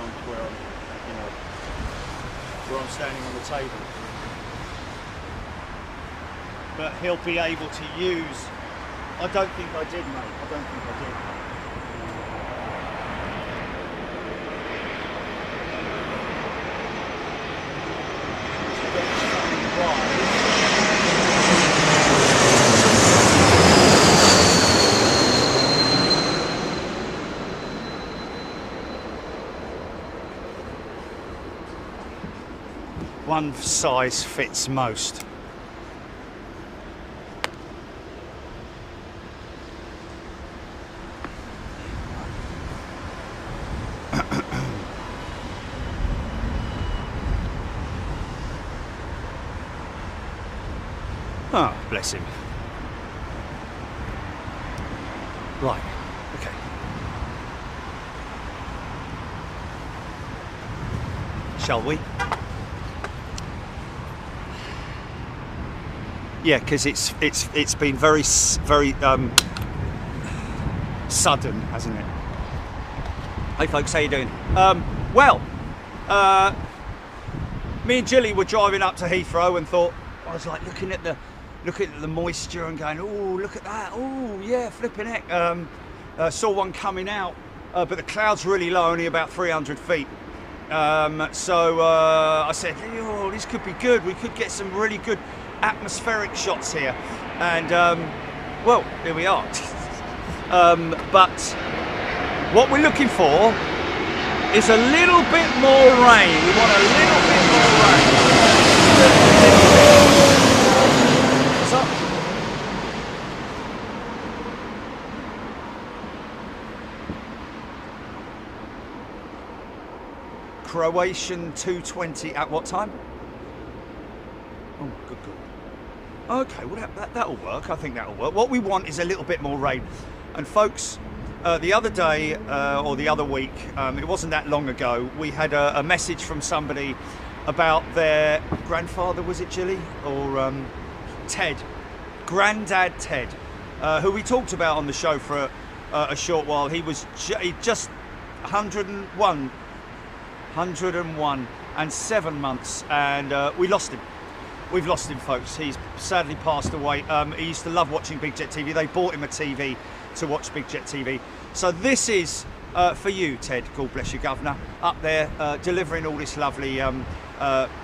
lounge where I'm, you know, where I'm standing on the table. But he'll be able to use. I don't think I did, mate. I don't think I did. One size fits most. Oh, bless him. Right, okay. Shall we? Yeah, because it's been very sudden, hasn't it? Hey folks, how you doing? Me and Jilly were driving up to Heathrow and thought, I was like looking at the moisture and going, oh, look at that, oh yeah, flipping heck. Saw one coming out, but the cloud's really low, only about 300 feet. So I said, oh, this could be good. We could get some really good atmospheric shots here, and well, here we are. But what we're looking for is a little bit more rain. We want a little bit more rain. What's up? Croatian 220 at what time? Oh, good. Okay, well that'll work. I think that'll work. What we want is a little bit more rain. And folks, the other day or the other week, it wasn't that long ago, we had a message from somebody about their grandfather, was it Jilly? Or Ted, Grandad Ted, who we talked about on the show for a short while. He was just 101 and 7 months, and we lost him. We've lost him, folks. He's sadly passed away. He used to love watching Big Jet TV. They bought him a TV to watch Big Jet TV. So this is for you, Ted. God bless you, Governor. Up there, delivering all this lovely,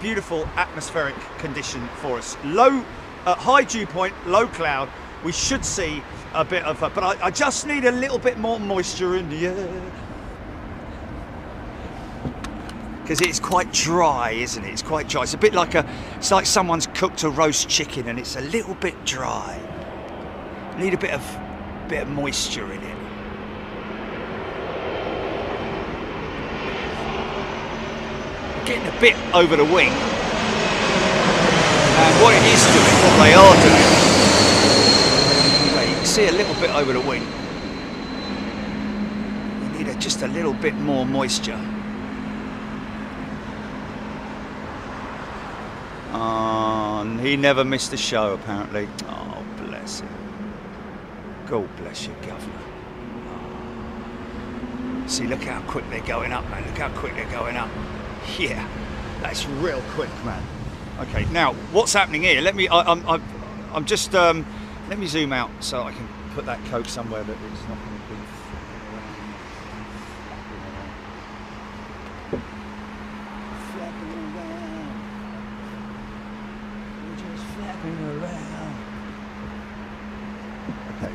beautiful atmospheric condition for us. Low, high dew point, low cloud. We should see a bit of, but I just need a little bit more moisture in the air. Because it's quite dry, isn't it? It's quite dry. It's a bit like it's like someone's cooked a roast chicken and it's a little bit dry. Need a bit of moisture in it. Getting a bit over the wing. And what it is doing, what they are doing. Anyway, you can see a little bit over the wing. We need just a little bit more moisture. He never missed a show, apparently. Oh, bless him. God bless you, Governor. Oh. See, look how quick they're going up, man. Look how quick they're going up. Yeah, that's real quick, man. Okay, now what's happening here? Let me. I'm just. Let me zoom out so I can put that Coke somewhere that it's not going to be.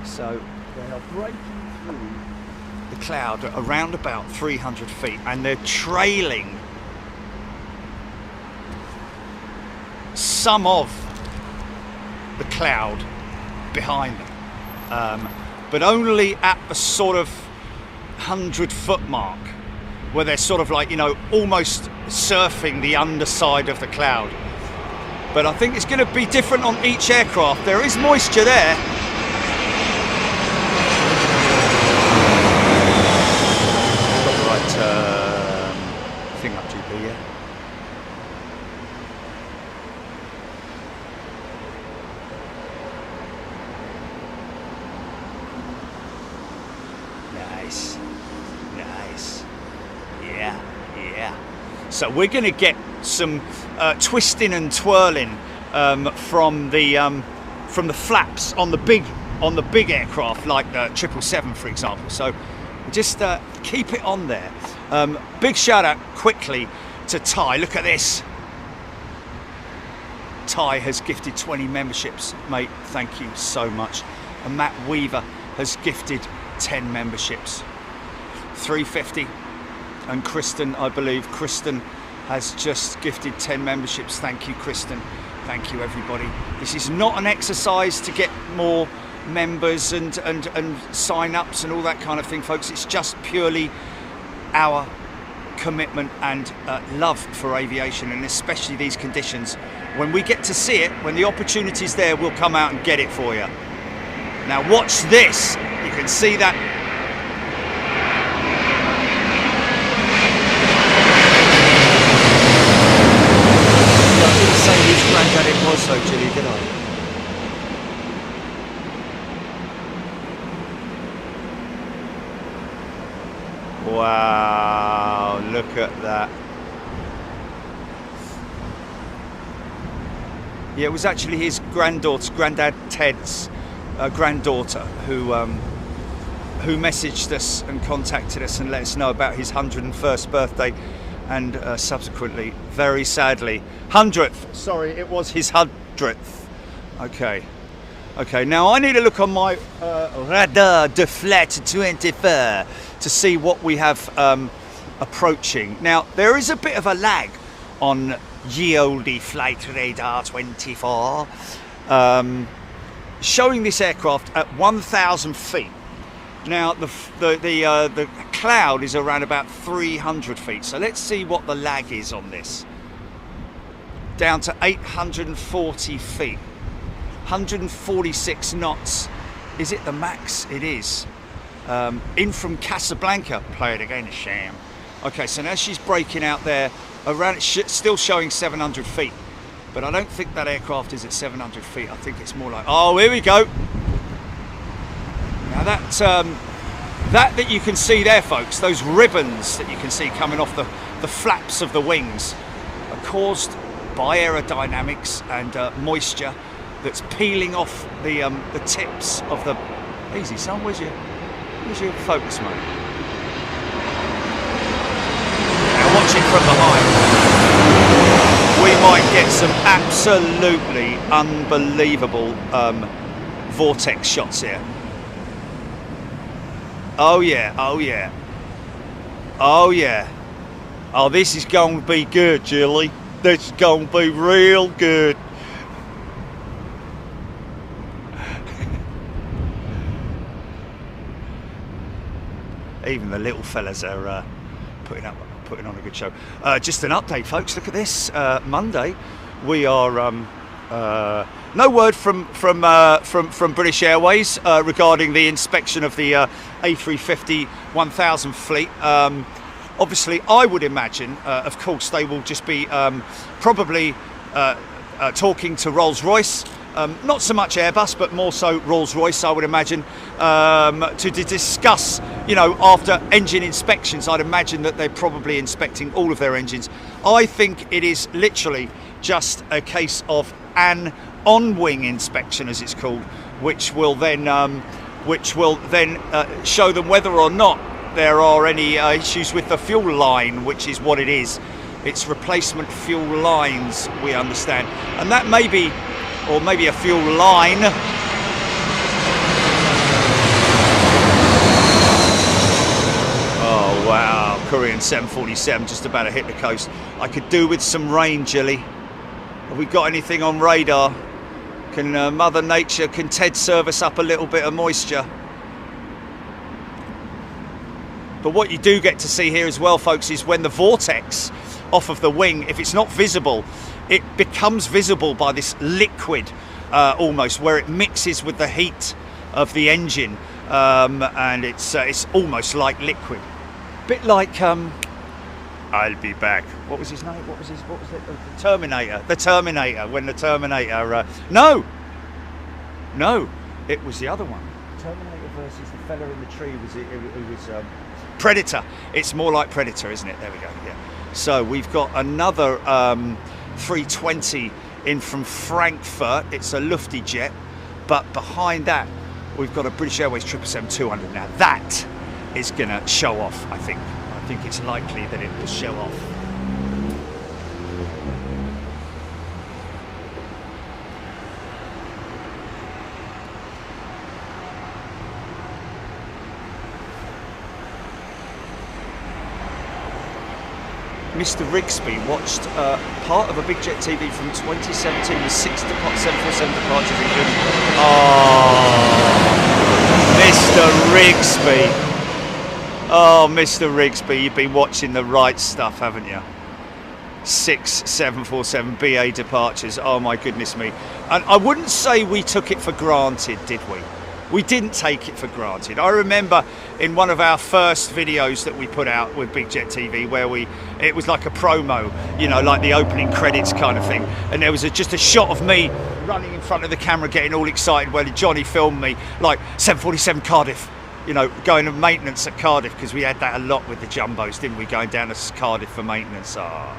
So they are breaking through the cloud at around about 300 feet, and they're trailing some of the cloud behind them, but only at the sort of 100-foot mark, where they're sort of like, you know, almost surfing the underside of the cloud. But I think it's going to be different on each aircraft. There is moisture there. Thing up GP, yeah. Nice. Yeah. Yeah. So we're going to get some twisting and twirling from the flaps on the big aircraft, like the 777, for example. So just keep it on there. Big shout out quickly to Ty. Look at this. Ty has gifted 20 memberships, mate. Thank you so much. And Matt Weaver has gifted 10 memberships. 350. And Kristen, I believe, Kristen has just gifted 10 memberships. Thank you, Kristen. Thank you, everybody. This is not an exercise to get more members and sign-ups and all that kind of thing, folks. It's just purely our commitment and love for aviation, and especially these conditions. When we get to see it, when the opportunity's there, we'll come out and get it for you. Now watch this. You can see that. I didn't say whose granddad it was though, Jilly, did I? Wow, look at that. Yeah, it was actually his granddad Ted's granddaughter who messaged us and contacted us and let us know about his 101st birthday, and subsequently, very sadly, 100th. Sorry, it was his 100th. Okay, now I need to look on my radar de flat 24 to see what we have approaching. Now, there is a bit of a lag on ye olde flight radar 24, showing this aircraft at 1,000 feet. Now, the cloud is around about 300 feet, so let's see what the lag is on this. Down to 840 feet. 146 knots. Is it the max? It is. In from Casablanca. Play it again, sham. Okay, so now she's breaking out there around, still showing 700 feet, but I don't think that aircraft is at 700 feet. I think it's more like, oh, here we go. Now that you can see there, folks, those ribbons that you can see coming off the flaps of the wings are caused by aerodynamics and moisture that's peeling off the tips of the... Easy, son, where's your focus, mate? Now watch it from behind. We might get some absolutely unbelievable vortex shots here. Oh yeah, oh yeah. Oh yeah. Oh, this is going to be good, Julie. This is going to be real good. Even the little fellas are putting on a good show. Just an update, folks. Look at this. Monday, we are no word from British Airways regarding the inspection of the A350-1000 fleet. Obviously, I would imagine, of course, they will just be probably talking to Rolls-Royce. Not so much Airbus, but more so Rolls-Royce, I would imagine, to discuss, you know, after engine inspections. I'd imagine that they're probably inspecting all of their engines. I think it is literally just a case of an on-wing inspection, as it's called, which will then show them whether or not there are any issues with the fuel line, which is what it is. It's replacement fuel lines, we understand, and that may be, or maybe a fuel line. Oh wow, Korean 747 just about to hit the coast. I could do with some rain, Jilly. Have we got anything on radar? Can Mother Nature, can Ted serve us up a little bit of moisture? But what you do get to see here as well, folks, is when the vortex off of the wing, if it's not visible, it becomes visible by this liquid almost, where it mixes with the heat of the engine, and it's almost like liquid, bit like I'll be back. What was his name? What was it? The Terminator. The Terminator. When the Terminator. No, it was the other one. Terminator versus the fella in the tree. Was it? It was Predator. It's more like Predator, isn't it? There we go. Yeah. So we've got another 320 in from Frankfurt. It's a Lufty jet, but behind that we've got a British Airways 777-200. Now that is going to show off, I think. I think it's likely that it will show off. Mr. Rigsby watched part of a Big Jet TV from 2017 with 6 747 departures including. Oh, Mr. Rigsby. Oh, Mr. Rigsby, you've been watching the right stuff, haven't you? 6 747 BA departures. Oh my goodness me. And I wouldn't say we took it for granted, did we? We didn't take it for granted. I remember in one of our first videos that we put out with Big Jet TV where it was like a promo, you know, like the opening credits kind of thing. And there was just a shot of me running in front of the camera getting all excited while Johnny filmed me, like 747 Cardiff, you know, going to maintenance at Cardiff, because we had that a lot with the jumbos, didn't we, going down to Cardiff for maintenance. Oh.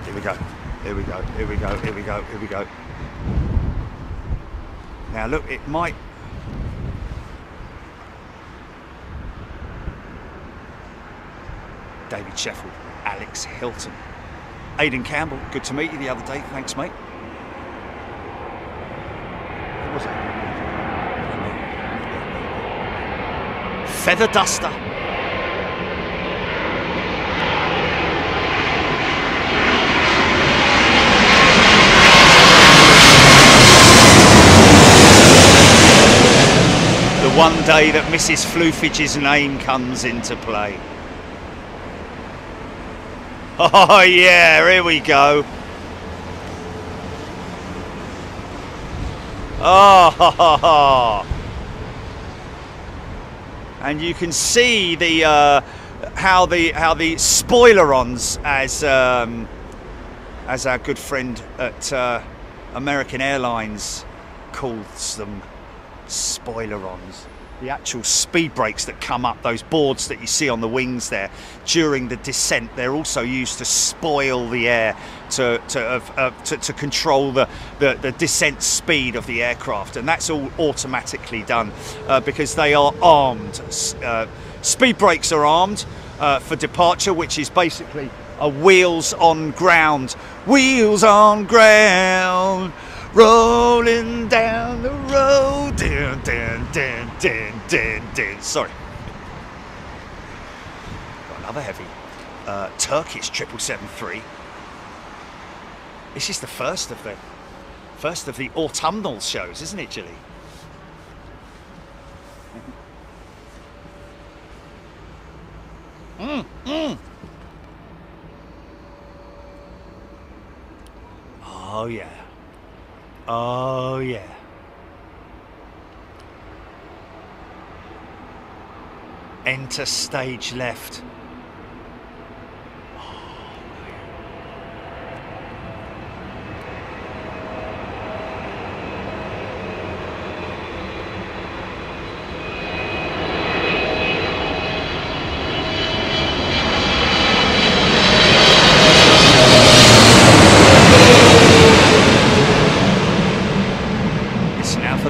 Here we go. Here we go, here we go, here we go, here we go. Now look, it might... David Sheffield, Alex Hilton. Aidan Campbell, good to meet you the other day, thanks mate. What was it? Feather duster. One day that Mrs. Floofage's name comes into play. Oh yeah, here we go. Oh, and you can see the how the spoilerons, as our good friend at American Airlines calls them, spoilerons. The actual speed brakes that come up, those boards that you see on the wings there during the descent, they're also used to spoil the air, to control the descent speed of the aircraft, and that's all automatically done because they are armed. Speed brakes are armed for departure, which is basically a wheels on ground, rolling down the road, dun, dun, dun, dun, dun, dun. Sorry. Got another heavy Turkish 777-3. This is the first of the autumnal shows, isn't it, Gilly? Oh yeah. Oh yeah. Enter stage left.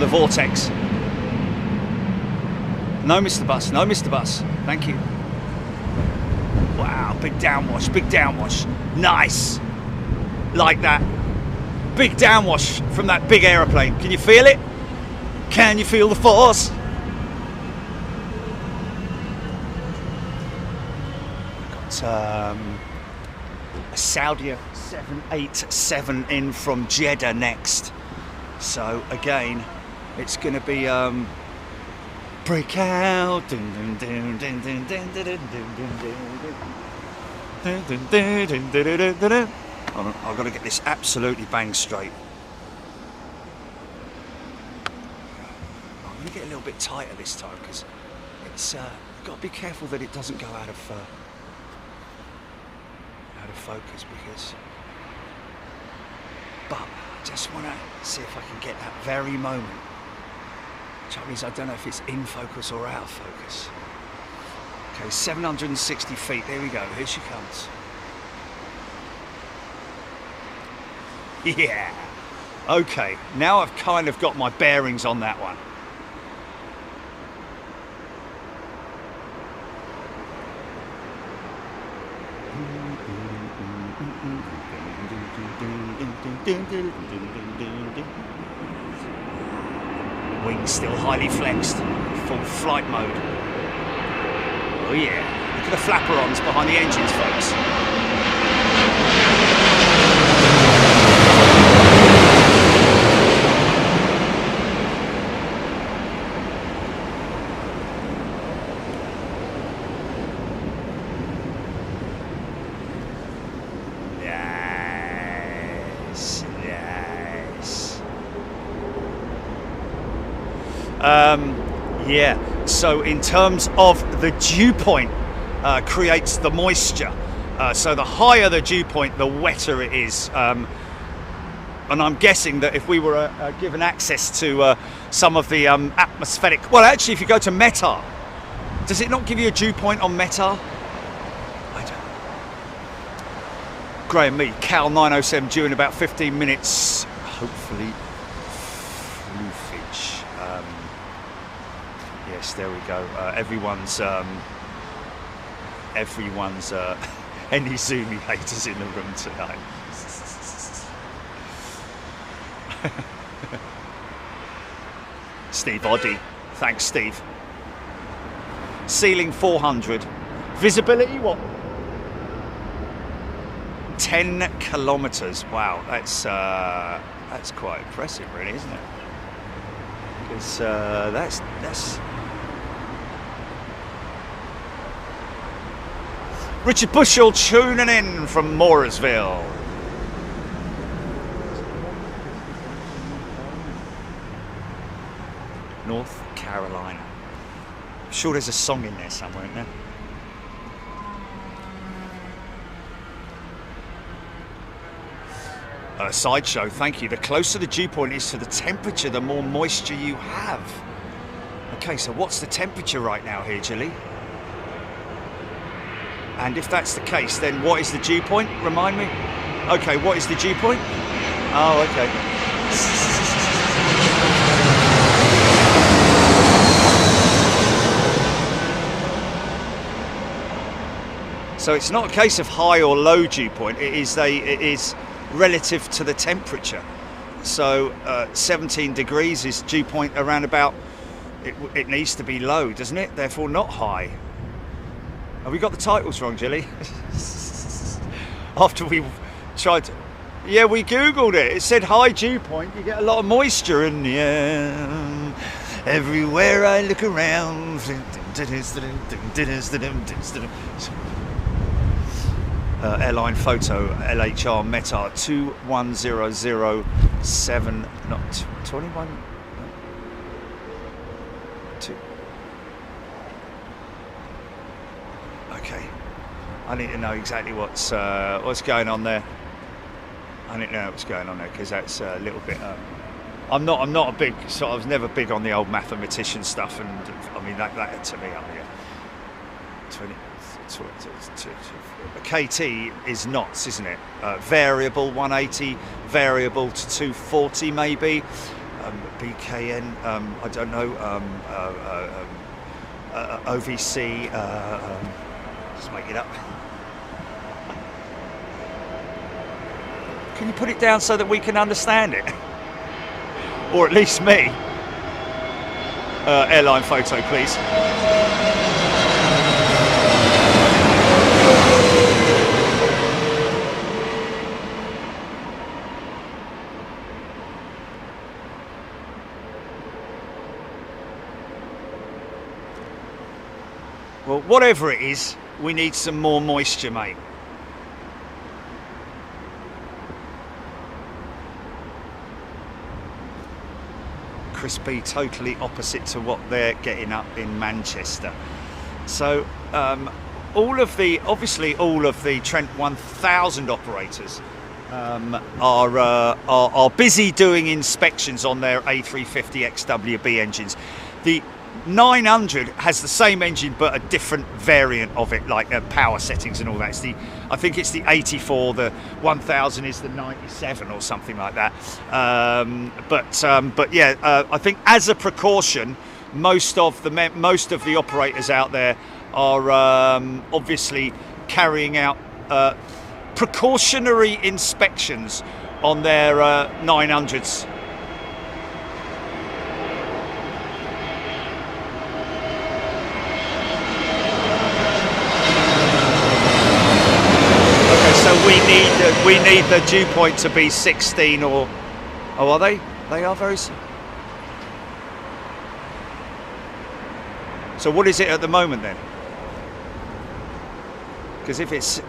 Vortex. No, Mr. Bus. No, Mr. Bus. Thank you. Wow, big downwash. Big downwash. Nice. Like that. Big downwash from that big aeroplane. Can you feel it? Can you feel the force? Got a Saudia 787 in from Jeddah next. So again, it's going to be break out. I've got to get this absolutely bang straight. I'm going to get a little bit tighter this time because it's got to be careful that it doesn't go out of focus, because. But I just want to see if I can get that very moment Trouble is, I don't know if it's in focus or out of focus. Okay, 760 feet. There we go. Here she comes. Yeah. Okay, now I've kind of got my bearings on that one. Wings still highly flexed, full flight mode. Oh yeah, look at the flapperons behind the engines, folks. Yeah, so in terms of the dew point creates the moisture. So the higher the dew point, the wetter it is. And I'm guessing that if we were given access to some of the atmospheric... Well, actually, if you go to METAR, does it not give you a dew point on METAR? I don't know. Graham, me, Cal 907 due in about 15 minutes. Hopefully. Yes, there we go. Everyone's any Zoomy haters in the room tonight. Steve Oddy, thanks Steve. Ceiling 400, visibility what? 10 kilometers. Wow, that's quite impressive, really, isn't it? Because that's. Richard Bushell tuning in from Mooresville. North Carolina. I'm sure there's a song in there somewhere, isn't there? Sideshow, thank you. The closer the dew point is to the temperature, the more moisture you have. Okay, so what's the temperature right now here, Gilly? And if that's the case, then what is the dew point? Remind me. Okay, what is the dew point? Oh, okay. So it's not a case of high or low dew point. It is relative to the temperature. So 17 degrees is dew point around about. It needs to be low, doesn't it? Therefore, not high. Have we got the titles wrong, Jilly? After we tried to... Yeah, we Googled it. It said high dew point, you get a lot of moisture in the air. Everywhere I look around. Airline photo, LHR METAR 21007, not 21... Okay, I need to know exactly what's going on there. I need to know what's going on there because that's a little bit. I'm not a big I was never big on the old mathematician stuff, and I mean that to me, I mean, 20, KT is knots, isn't it? Variable 180, variable to 240 maybe. BKN, I don't know. OVC. Just make it up. Can you put it down so that we can understand it? Or at least me. Airline photo, please. Well, whatever it is, we need some more moisture, mate. Chris B, totally opposite to what they're getting up in Manchester. So obviously all of the Trent 1000 operators are busy doing inspections on their A350 XWB engines. The 900 has the same engine but a different variant of it, like power settings and all that. I think it's the 84, the 1000 is the 97 or something like that. But yeah, I think as a precaution, most of the operators out there are obviously carrying out precautionary inspections on their 900s. We need the dew point to be 16 or... Oh, are they? They are very... So what is it at the moment then? Because if it's...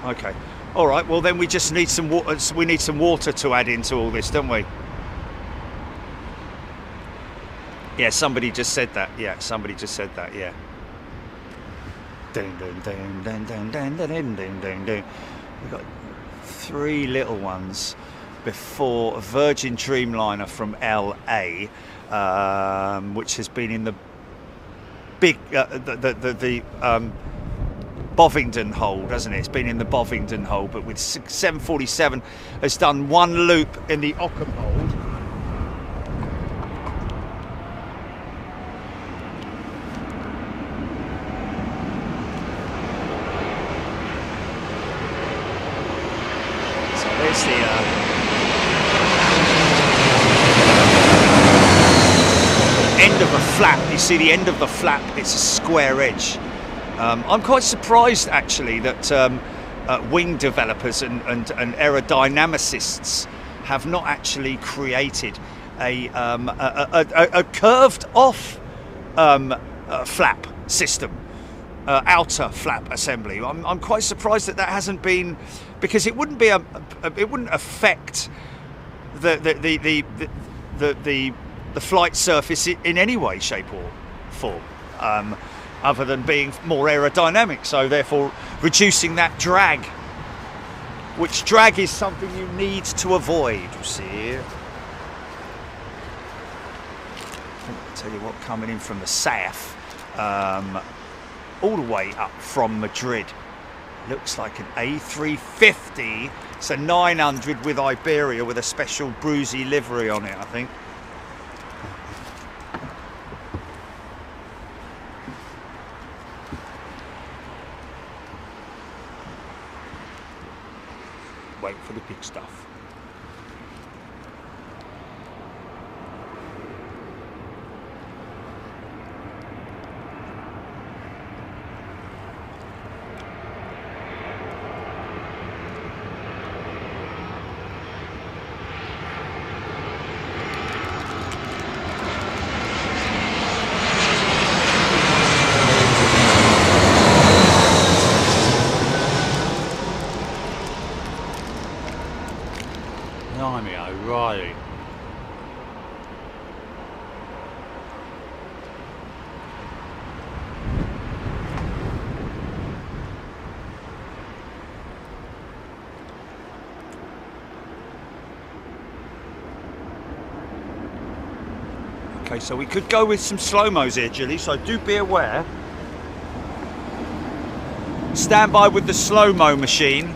Okay. All right, well then we just need some water. We need some water to add into all this, don't we? Yeah, somebody just said that. Yeah, somebody just said that, yeah. We've got 3 little ones before a Virgin Dreamliner from LA, which has been in the big the Bovingdon hold, hasn't it? It's been in the Bovingdon hold, but with 747 has done 1 loop in the Ockham hold. There's the end of the flap. You see the end of the flap, it's a square edge. I'm quite surprised actually that wing developers and aerodynamicists have not actually created a curved off flap system, outer flap assembly. I'm quite surprised that hasn't been, because it wouldn't be it wouldn't affect the flight surface in any way, shape or form, other than being more aerodynamic, so therefore reducing that drag, which drag is something you need to avoid. You see, I'll tell you what, coming in from the south, all the way up from Madrid, looks like an A350. It's a 900 with Iberia with a special bruisey livery on it, I think. Wait for the big stuff. Right. Okay, so we could go with some slow-mos here, Gilly, so do be aware. Stand by with the slow-mo machine.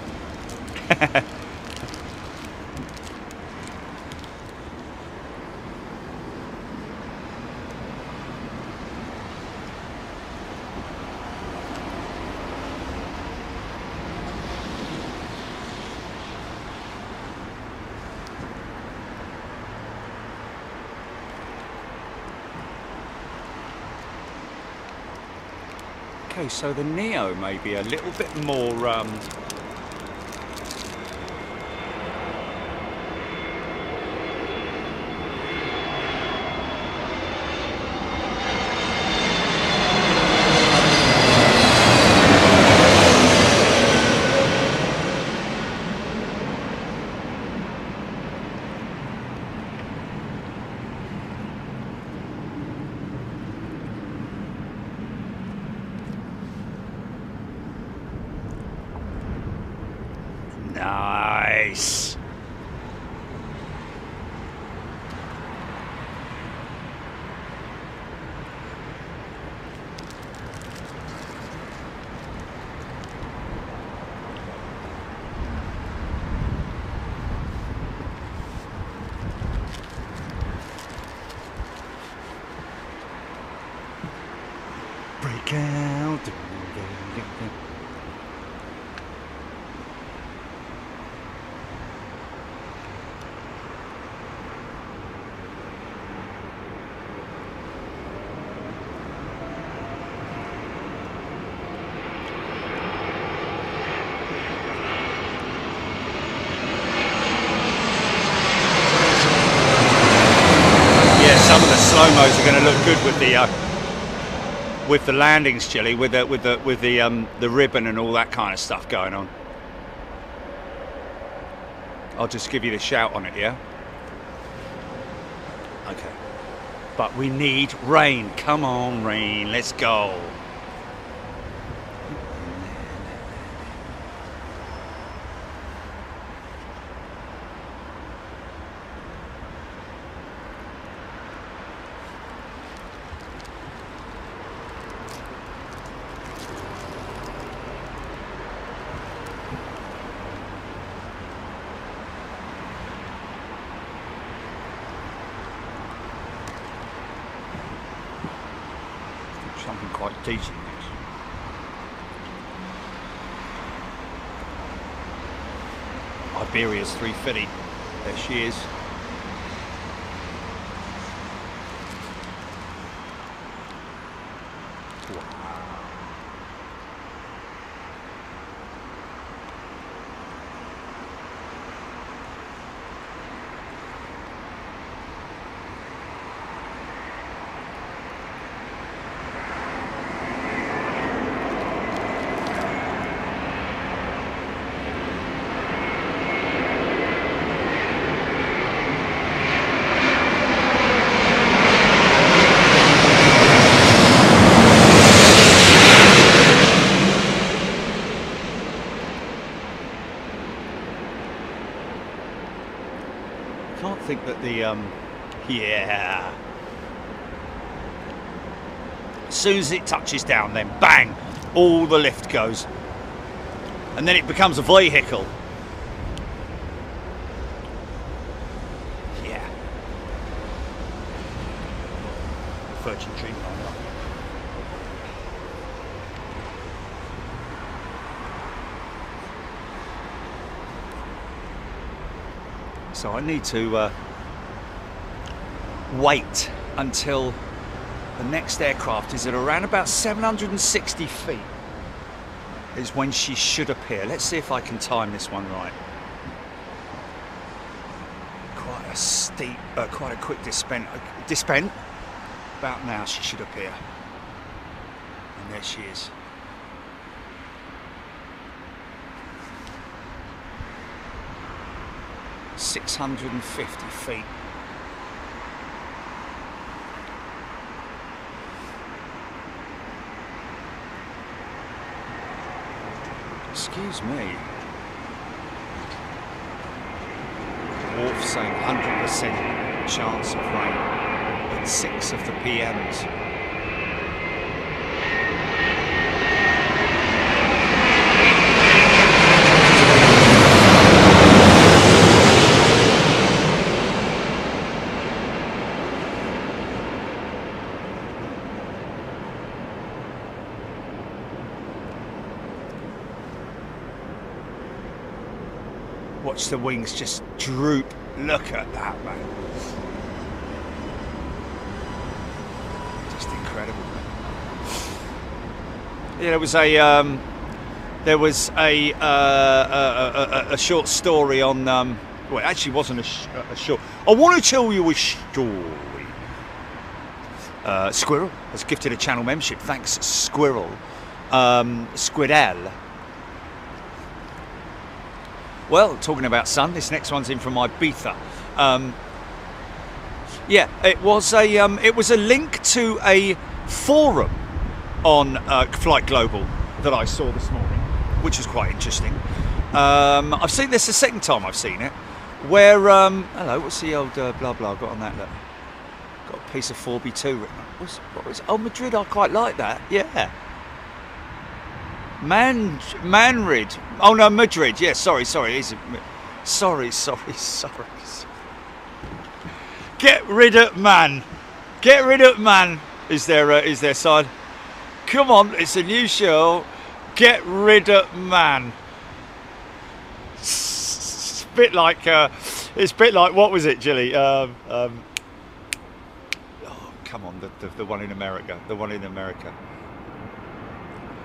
Okay, so the Neo may be a little bit more nice. Break out. Yeah, some of the slow-mos are going to look good with the landings, Chilly, with the ribbon and all that kind of stuff going on. I'll just give you the shout on it, yeah? Okay. But we need rain. Come on, rain. Let's go. Something quite decent. Iberia A350. There she is. Can't think that the yeah, as soon as it touches down, then bang, all the lift goes, and then it becomes a vehicle. Yeah, Virgin Dreamliner. So I need to wait until the next aircraft is at around about 760 feet is when she should appear. Let's see if I can time this one right. Quite a steep, quite a quick descent. About now she should appear. And there she is. .650 feet. Excuse me. Wharf saying 100% chance of rain at 6 of the PMs. Watch the wings just droop. Look at that, man. Just incredible, man. Yeah, there was a short story on. Well, it actually wasn't a short. I want to tell you a story. Squirrel has gifted a channel membership. Thanks, Squirrel. Squirrel. Well, talking about sun, this next one's in from Ibiza. Yeah, it was a link to a forum on Flight Global that I saw this morning, which was quite interesting. I've seen this the second time I've seen it. Where, hello, what's the old blah blah I've got on that? Look. Got a piece of 4B2 written on. What was it? Oh, Madrid, I quite like that. Yeah. Manrid. Oh no, Madrid. Yeah, sorry. Sorry. Get rid of man. Get rid of man. Is their sign? Come on, it's a new show. Get rid of man. It's a bit like what was it, Jilly? Oh, come on, the one in America. The one in America.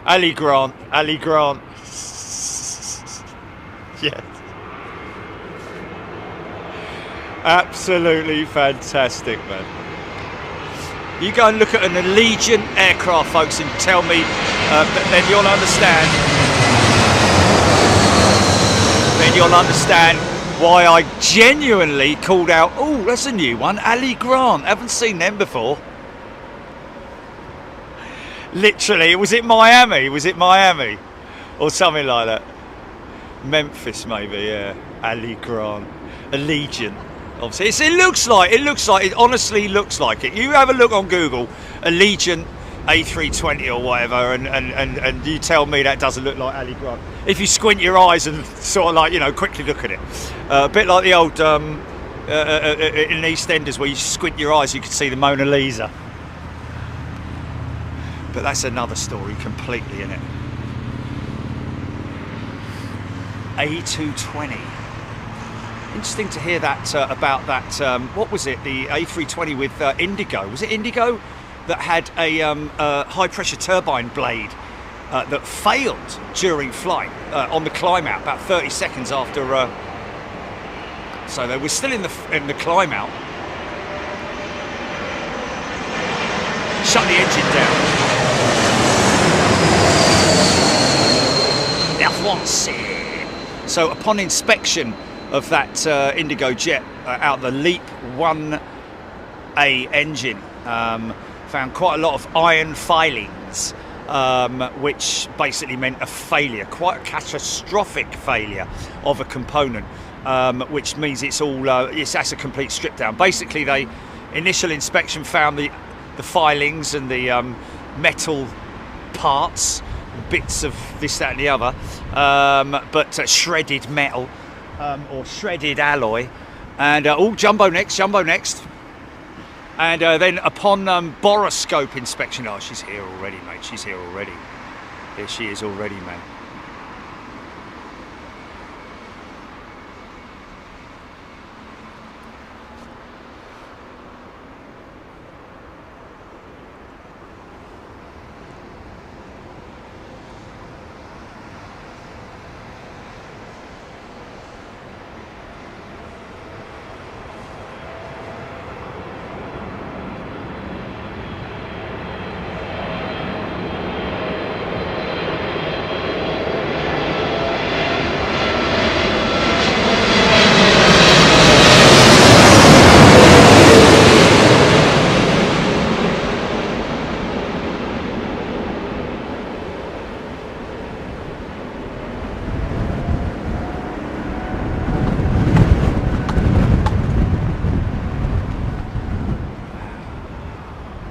Ali Grant. Yes. Absolutely fantastic, man. You go and look at an Allegiant aircraft, folks, and tell me, then you'll understand. Then you'll understand why I genuinely called out, oh, that's a new one, Ali Grant. Haven't seen them before. Literally, was it Miami? Or something like that. Memphis, maybe, yeah. Ali Grant. Allegiant. Obviously, it honestly looks like it. You have a look on Google, Allegiant A320 or whatever, and you tell me that doesn't look like Ali Grant. If you squint your eyes and sort of like, you know, quickly look at it. A bit like the old, in EastEnders where you squint your eyes, you can see the Mona Lisa. But that's another story completely, isn't it? A220. Interesting to hear that about that. What was it? The A320 with Indigo. Was it Indigo that had a high-pressure turbine blade that failed during flight on the climb out about 30 seconds after? So they were still in the climb out. Shut the engine down. So upon inspection of that Indigo jet out the LEAP 1A engine, found quite a lot of iron filings, which basically meant a failure, quite a catastrophic failure of a component, which means it's that's a complete strip down. Basically, initial inspection found the filings and the metal parts, bits of this, that and the other, but shredded metal or shredded alloy, and jumbo next, and then upon boroscope inspection, oh, she's here already, mate, here she is already, man.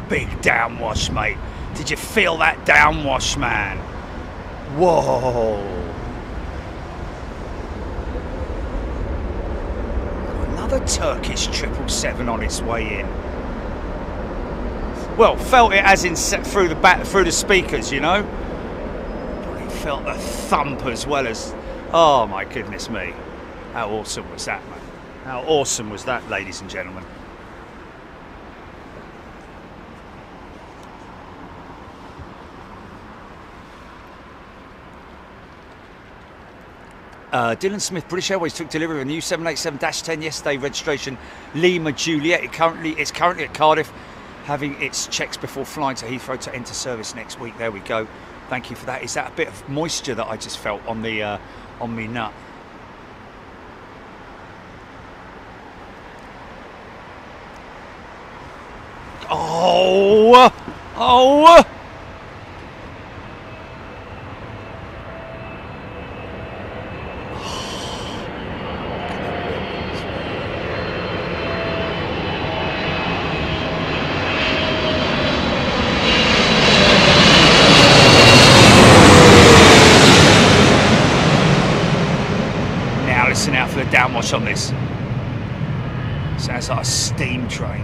Big downwash, mate. Did you feel that downwash, man? Whoa. Another Turkish 777 on its way in. Well, felt it as in through the speakers, you know. But he felt the thump as well as. Oh my goodness me! How awesome was that, man? How awesome was that, ladies and gentlemen? Dylan Smith, British Airways took delivery of a new 787-10 yesterday, registration Lima Juliet. It's currently at Cardiff, having its checks before flying to Heathrow to enter service next week. There we go. Thank you for that. Is that a bit of moisture that I just felt on the on me nut? Oh! on this. Sounds like a steam train.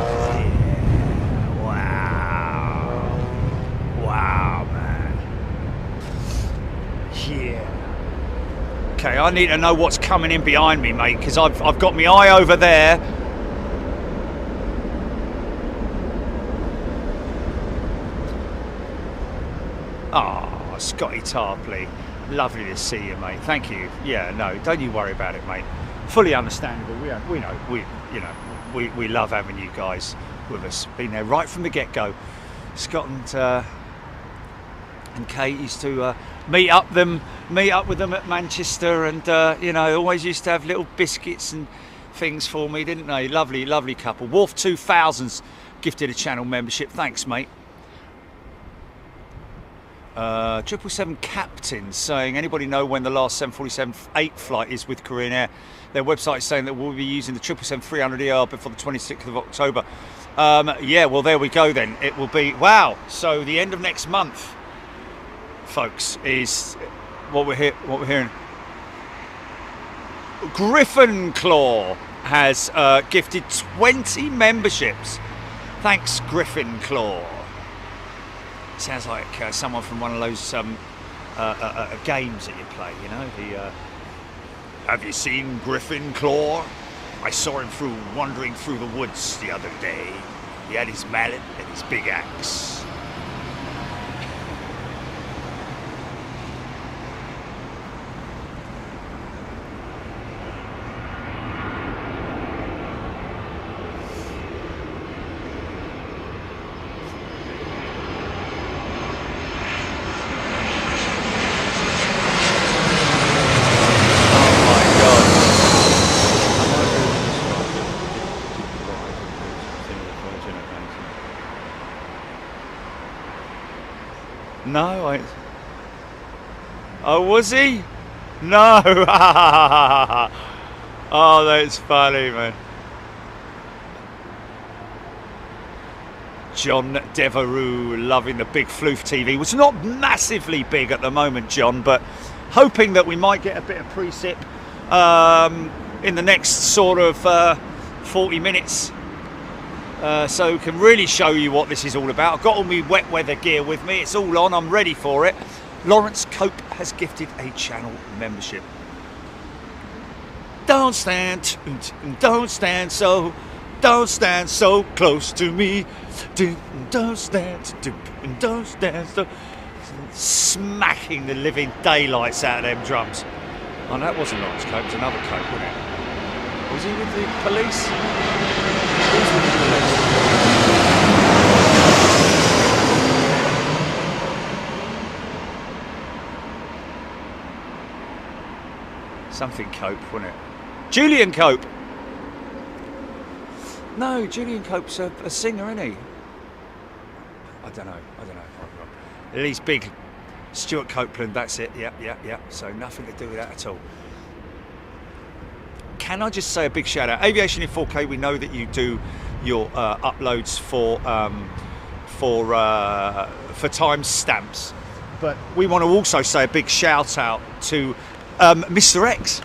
Yeah. Wow. Wow, man. Yeah. Okay, I need to know what's coming in behind me, mate, because I've got my eye over there. Ah, oh, Scotty Tarpley, lovely to see you, mate. Thank you. Yeah, no, don't you worry about it, mate. Fully understandable. We love having you guys with us. Been there right from the get-go. Scott and Kate used to meet up with them at Manchester, and always used to have little biscuits and things for me, didn't they? Lovely couple. Wharf 2000's gifted a channel membership. Thanks, mate. 777 Captain saying, anybody know when the last 747-8 flight is with Korean Air? Their website is saying that we'll be using the 777-300ER before the 26th of October. Yeah, well, there we go then. It will be, wow, so the end of next month, folks, is what we're hearing. Griffin Claw has gifted 20 memberships. Thanks, Griffin Claw. Sounds like someone from one of those games that you play, you know. Have you seen Griffin Claw? I saw him wandering through the woods the other day. He had his mallet and his big axe. No, oh, was he? No. Oh, that's funny, man. John Devereux loving the big floof TV. It's not massively big at the moment, John, but hoping that we might get a bit of pre-sip in the next sort of 40 minutes. So we can really show you what this is all about. I've got all my wet weather gear with me. It's all on. I'm ready for it. Lawrence Cope has gifted a channel membership. Don't stand so close to me. Don't stand so. Smacking the living daylights out of them drums. Oh, that wasn't Lawrence Cope. It was another Cope, wasn't it? Was he with the police? Something Cope, wasn't it? Julian Cope. No, Julian Cope's a singer, isn't he? I don't know. At least big Stuart Copeland. That's it. Yeah. So nothing to do with that at all. Can I just say a big shout out? Aviation in 4K. We know that you do your uploads for timestamps, but we want to also say a big shout out to Mr. X.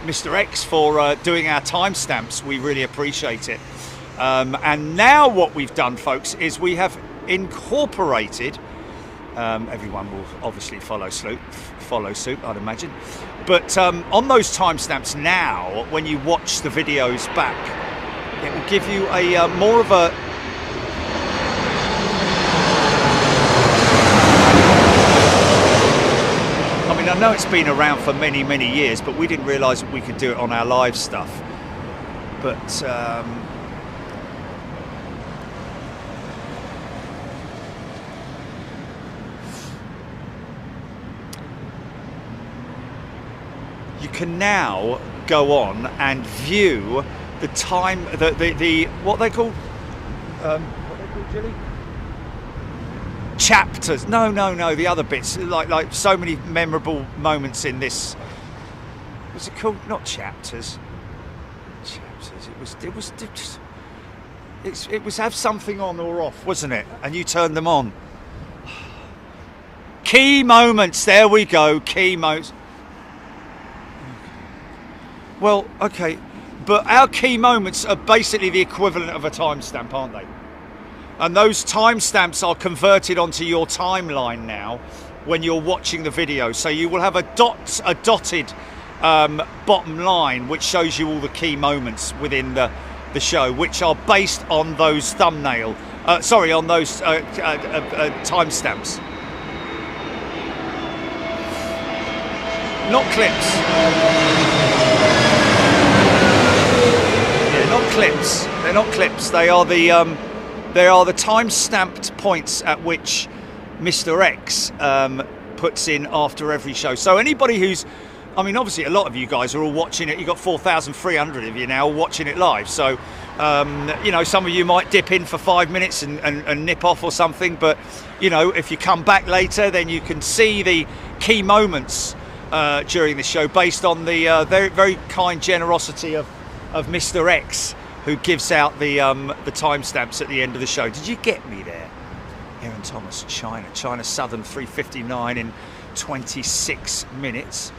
Mr. X for doing our timestamps. We really appreciate it. And now what we've done, folks, is we have incorporated, everyone will obviously follow suit, I'd imagine, but on those timestamps now, when you watch the videos back, it will give you a more of a I know it's been around for many years, but we didn't realise that we could do it on our live stuff. But you can now go on and view the time, the what they call Gilly? Chapters. No, the other bits, like so many memorable moments in this. What's it called? Not chapters. It was have something on or off, wasn't it? And you turned them on. Key moments. There we go. Key moments. Well, okay, but our key moments are basically the equivalent of a timestamp, aren't they? And those timestamps are converted onto your timeline now when you're watching the video. So you will have a dotted bottom line which shows you all the key moments within the show, which are based on those on those timestamps. Not clips. Yeah, not clips. They're not clips. They are the time-stamped points at which Mr. X puts in after every show. So anybody who's, I mean, obviously a lot of you guys are all watching it. You've got 4,300 of you now watching it live. So, you know, some of you might dip in for 5 minutes and nip off or something. But, you know, if you come back later, then you can see the key moments during the show based on the very, very kind generosity of Mr. X, who gives out the timestamps at the end of the show. Did you get me there? Aaron Thomas, China Southern 350-9 in 26 minutes.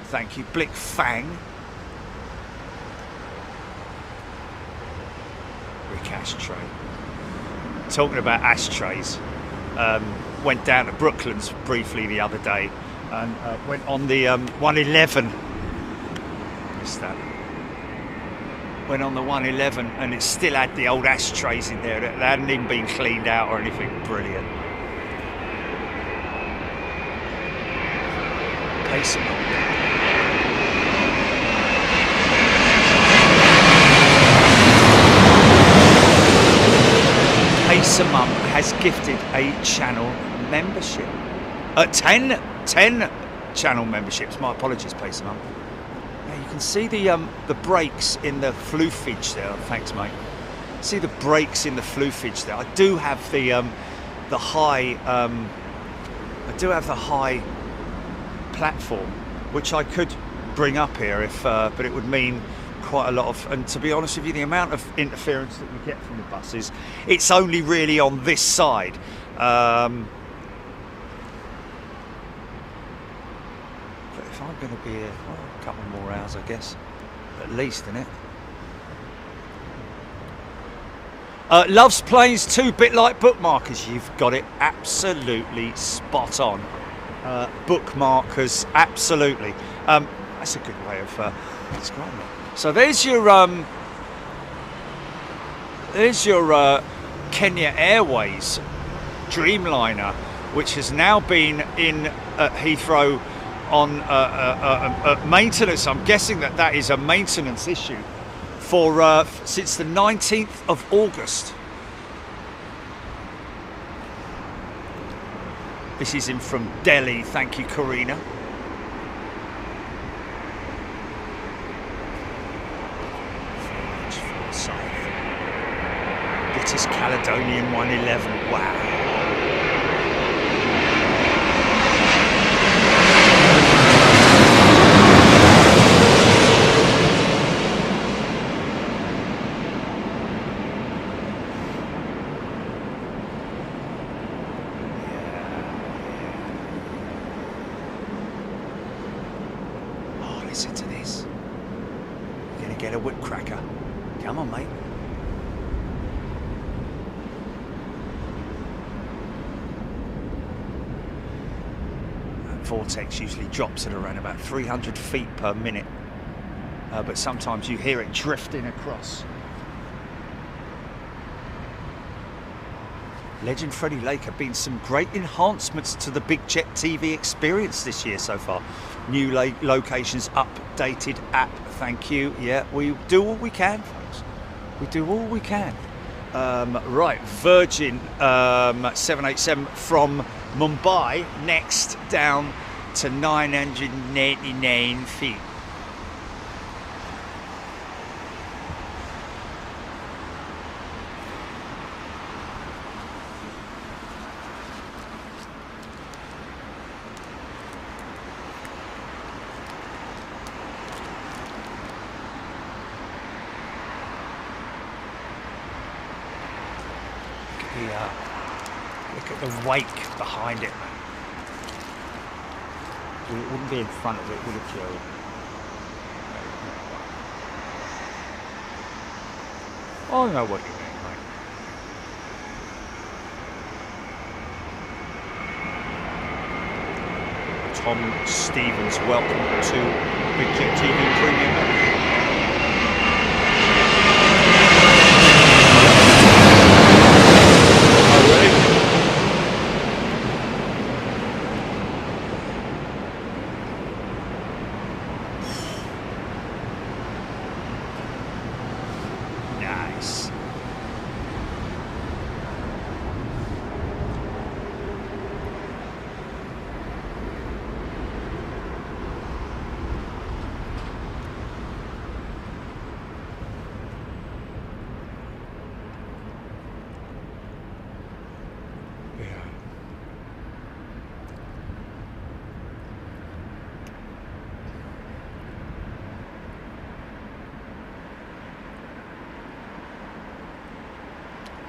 Thank you. Blick Fang. Rick Ashtray. Talking about ashtrays, went down to Brooklands briefly the other day and went on the 111. Missed that. Went on the 111 and it still had the old ashtrays in there. They hadn't even been cleaned out or anything. Brilliant. Pace them up. Pace-a-Mum has gifted a channel membership. 10 channel memberships. My apologies, Pace-a-Mum. Now you can see the brakes in the floofage there. Thanks, mate. See the brakes in the floofage there. I do have the high. I do have the high platform, which I could bring up here if, but it would mean quite a lot of, and to be honest with you, the amount of interference that we get from the buses, it's only really on this side. But if I'm going to be here a couple more hours, I guess, at least, innit? Loves planes too, bit like bookmarkers. You've got it absolutely spot on. Bookmarkers, absolutely. That's a good way of describing it. So there's your Kenya Airways Dreamliner, which has now been in Heathrow on maintenance. I'm guessing that is a maintenance issue for since the 19th of August. This is in from Delhi. Thank you, Karina. British Caledonian 111. Wow. Oh, listen to this. You're gonna get a whip cracker. Come on, mate. Vortex usually drops at around about 300 feet per minute, but sometimes you hear it drifting across. Legend Freddie Lake have been some great enhancements to the Big Jet TV experience this year so far. New locations, updated app. Thank you. Yeah, we do all we can, folks. We do all we can. Right, Virgin 787 from Mumbai, next down to 989 feet. Look at the wake behind it, man. Well, it wouldn't be in front of it, would it, Joe? I know what you mean, mate. Tom Stevens, welcome to Big Jet TV Premium. Nice.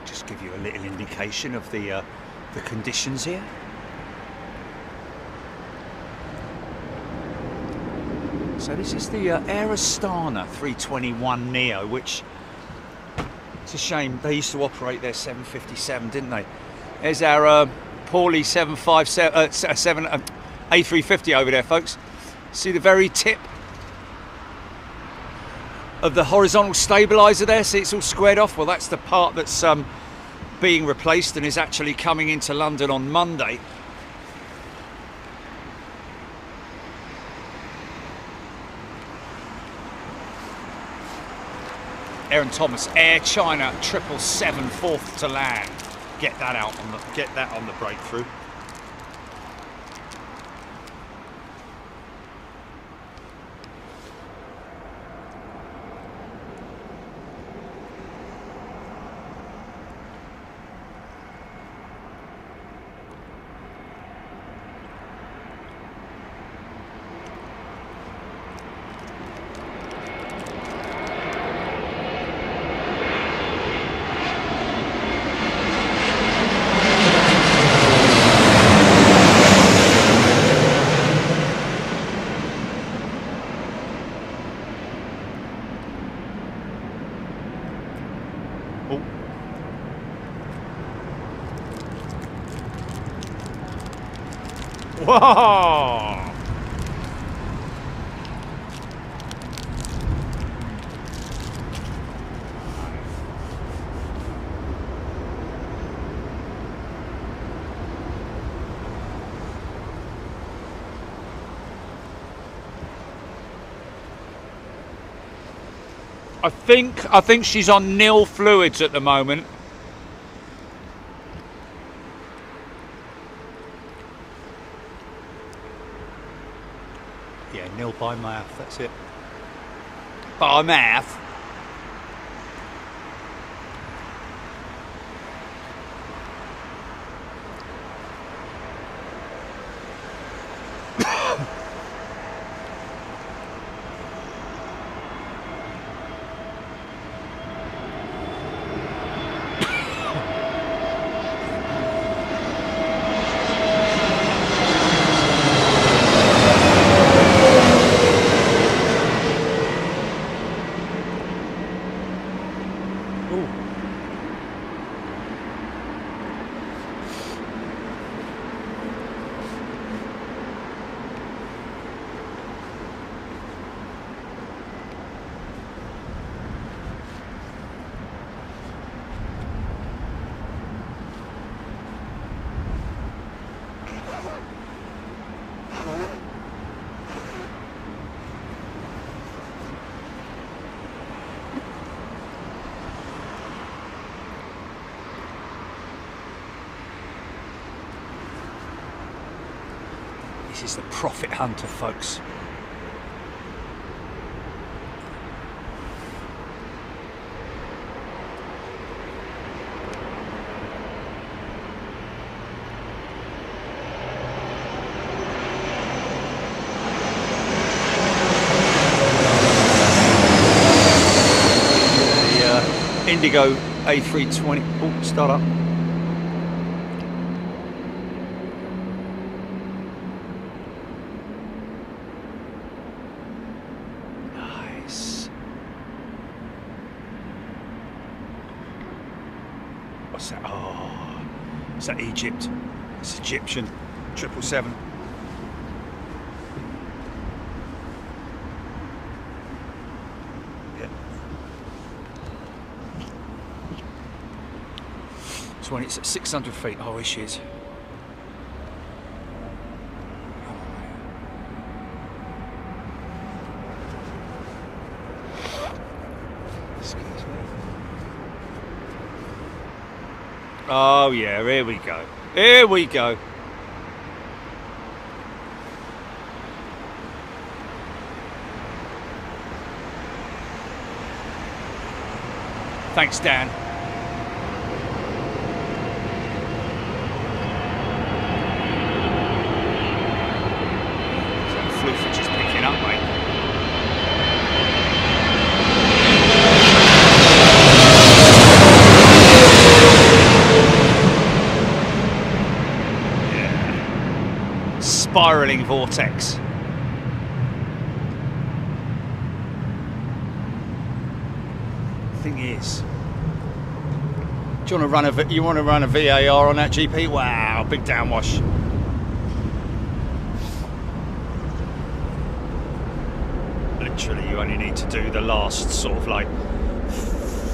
Just give you a little indication of the conditions here. So this is the Air Astana A321neo, which it's a shame they used to operate their 757, didn't they? There's our poorly 757 A350 over there, folks. See the very tip of the horizontal stabilizer there. See, it's all squared off. Well, that's the part that's being replaced and is actually coming into London on Monday. Aaron Thomas, Air China 777, fourth to land. Get that out on the breakthrough. Whoa! I think she's on nil fluids at the moment. Yeah, nil by mouth, that's it. By mouth. This is the profit hunter, folks. The Indigo A320. Oh, start up. Is that Egypt? It's Egyptian 777. Yeah. It's when it's at 600 feet. Oh, here she is. Oh yeah, here we go. Here we go. Thanks, Dan. So Floofage is picking up, mate. Spiraling vortex. Thing is, do you want to run a VAR on that GP? Wow, big downwash. Literally, you only need to do the last sort of like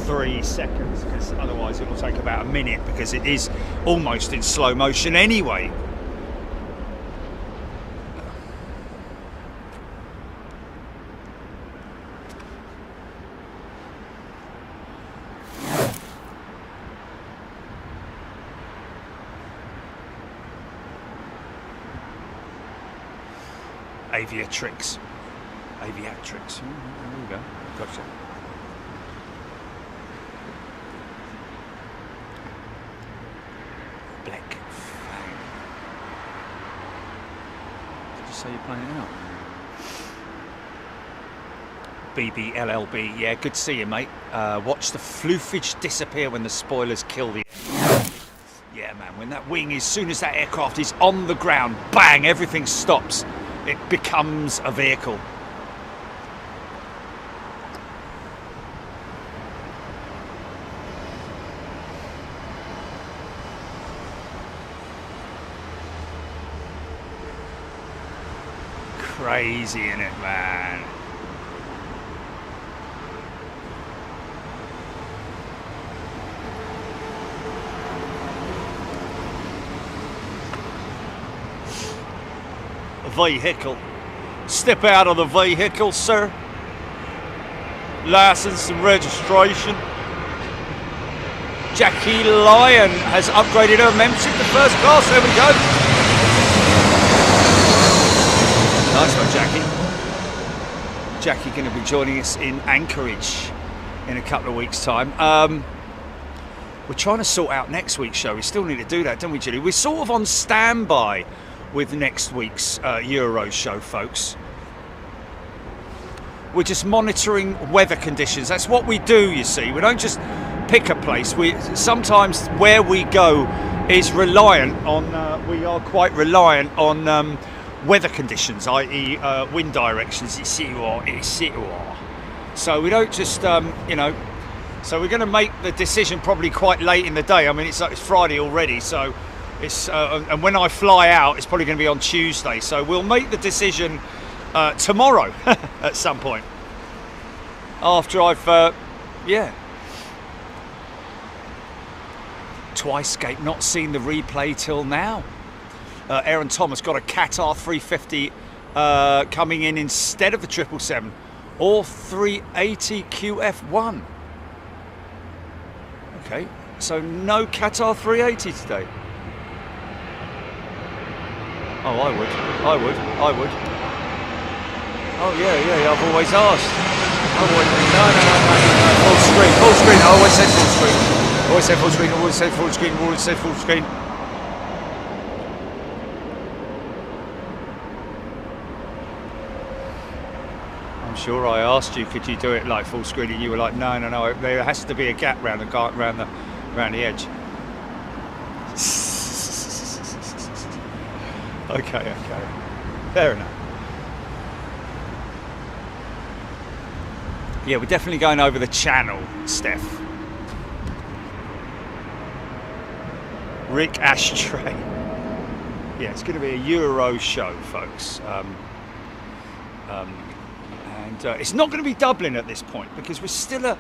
3 seconds, because otherwise it will take about a minute, because it is almost in slow motion anyway. Aviatrix. Aviatrix. There we go. Gotcha. Black Fang. Did you say you're playing it out? BBLLB. Yeah, good to see you, mate. Watch the floofage disappear when the spoilers kill the... Yeah, man, when that wing is, as soon as that aircraft is on the ground, bang, everything stops. It becomes a vehicle. Crazy, innit, man? Vehicle. Step out of the vehicle, sir. License and registration. Jackie Lyon has upgraded her membership to first class. There we go. Nice one, Jackie. Jackie going to be joining us in Anchorage in a couple of weeks' time. We're trying to sort out next week's show. We still need to do that, don't we, Julie? We're sort of on standby with next week's Euro show, folks. We're just monitoring weather conditions. That's what we do, you see. We don't just pick a place. Sometimes where we go is reliant on, we are quite reliant on weather conditions, i.e. Wind directions, etc. So we don't just, you know, so we're going to make the decision probably quite late in the day. I mean, it's Friday already, so it's, and when I fly out, it's probably going to be on Tuesday. So we'll make the decision tomorrow at some point. After I've, yeah. Twicegate, not seen the replay till now. Aaron Thomas got a Qatar 350 coming in instead of the 777 or 380 QF1. Okay, so no Qatar 380 today. Oh, I would. Oh yeah, I've always asked. No. Full screen. I always said full screen. I'm sure I asked you, could you do it like full screen, and you were like, no. There has to be a gap around the edge. Okay. Fair enough. Yeah, we're definitely going over the channel, Steph. Rick Ashtray. Yeah, it's going to be a Euro show, folks. And it's not going to be Dublin at this point, because we're still a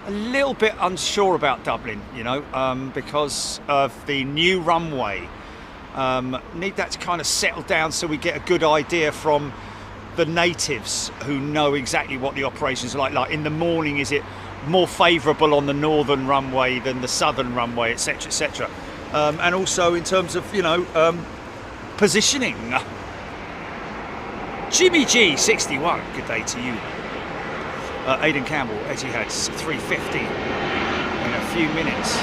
little bit unsure about Dublin, you know, because of the new runway. Need that to kind of settle down so we get a good idea from the natives who know exactly what the operations are like. Like in the morning, is it more favourable on the northern runway than the southern runway, etc., etc. And also in terms of, you know, positioning. Jimmy G61, good day to you. Aidan Campbell, Etihad 350 in a few minutes.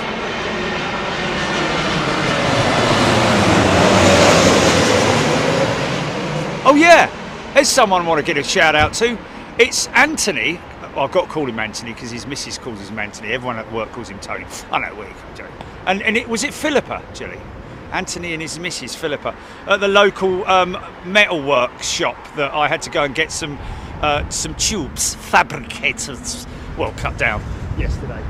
Oh yeah, there's someone I want to get a shout out to. It's Anthony. Well, I've got to call him Anthony because his missus calls him Anthony. Everyone at work calls him Tony. I know where he comes from. And was it Philippa, Julie? Anthony and his missus Philippa at the local metalwork shop that I had to go and get some tubes fabricated, well, cut down yesterday.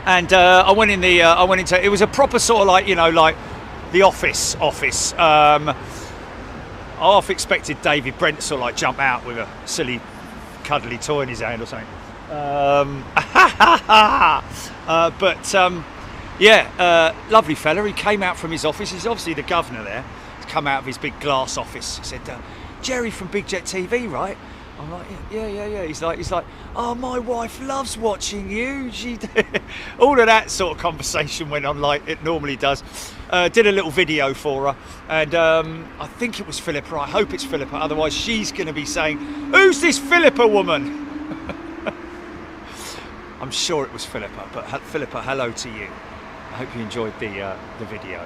And I went into it was a proper sort of like, you know, like the office. I half expected David Brent to sort of like jump out with a silly cuddly toy in his hand or something. Yeah, lovely fella. He came out from his office. He's obviously the governor there. He's come out of his big glass office. He said, Jerry from Big Jet TV, right? I'm like, yeah. He's like, oh, my wife loves watching you. She all of that sort of conversation went on like it normally does. Did a little video for her, and I think it was Philippa. I hope it's Philippa. Otherwise, she's going to be saying, "Who's this Philippa woman?" I'm sure it was Philippa. But Philippa, hello to you. I hope you enjoyed the video.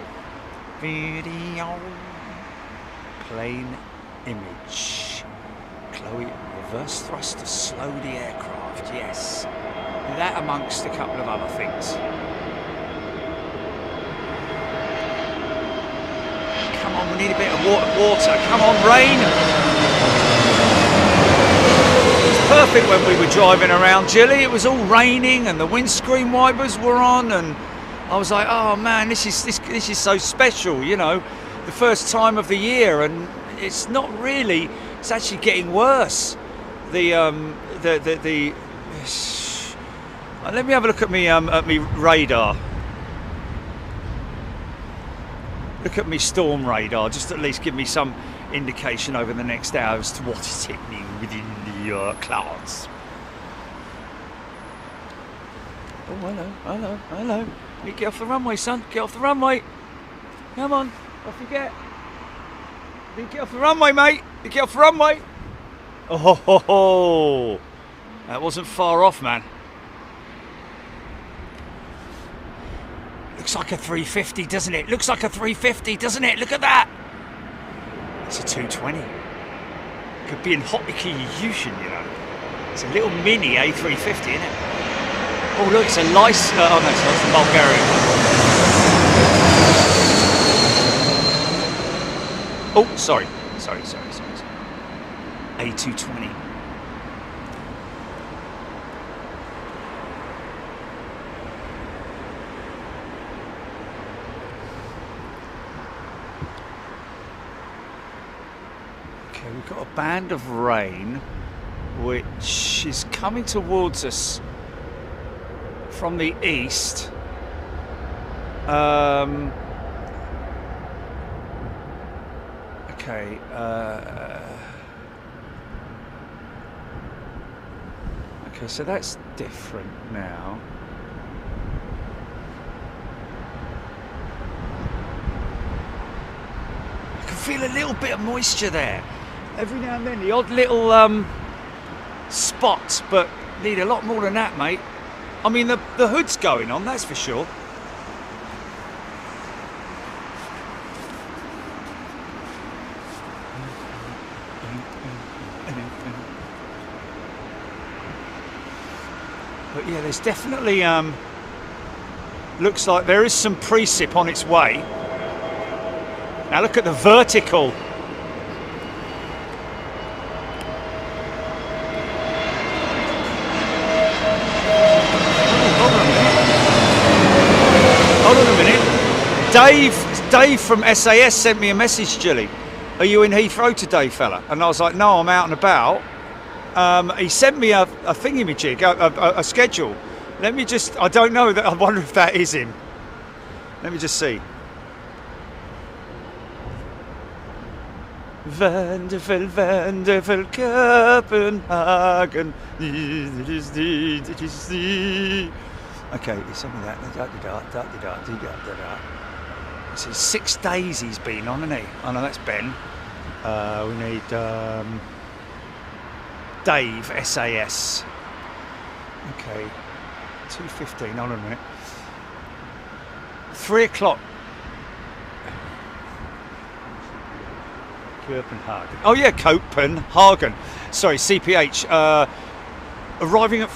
Plane image. Chloe, reverse thrust to slow the aircraft. Yes, that amongst a couple of other things. Come on, we need a bit of water. Come on, rain. It was perfect when we were driving around, Jilly. It was all raining and the windscreen wipers were on, and I was like, oh man, this is so special, you know, the first time of the year, and it's not really. It's actually getting worse. Let me have a look at me radar. Look at me storm radar, just at least give me some indication over the next hour as to what is happening within the clouds. Oh, hello. You get off the runway, son. Get off the runway. Come on, off you get. You get off the runway, mate. You get off the runway. Oh, that wasn't far off, man. Looks like a 350, doesn't it? Looks like a 350, doesn't it? Look at that. It's a 220. Could be in Hotkey-Yushin, you know. It's a little mini A350, isn't it? Oh, look, it's a lice. Oh, no, it's a Bulgarian. Oh, sorry. A220. Okay, we've got a band of rain which is coming towards us from the east. Okay, okay, so that's different now. I can feel a little bit of moisture there. Every now and then, the odd little spot, but need a lot more than that, mate. I mean, the hood's going on, that's for sure. But yeah, there's definitely looks like there is some precip on its way. Now look at the vertical. Dave from SAS sent me a message, Jilly. Are you in Heathrow today, fella? And I was like, no, I'm out and about. He sent me a thingamajig, a schedule. Let me just, I don't know, I wonder if that is him. Let me just see. Wonderful, wonderful Copenhagen. Okay, it's some of that. So 6 days he's been on, hasn't he? Oh no, that's Ben. We need Dave, SAS. Okay, 2:15. Hold on a minute. 3 o'clock. Copenhagen. Oh yeah, Copenhagen. Sorry, CPH. Arriving at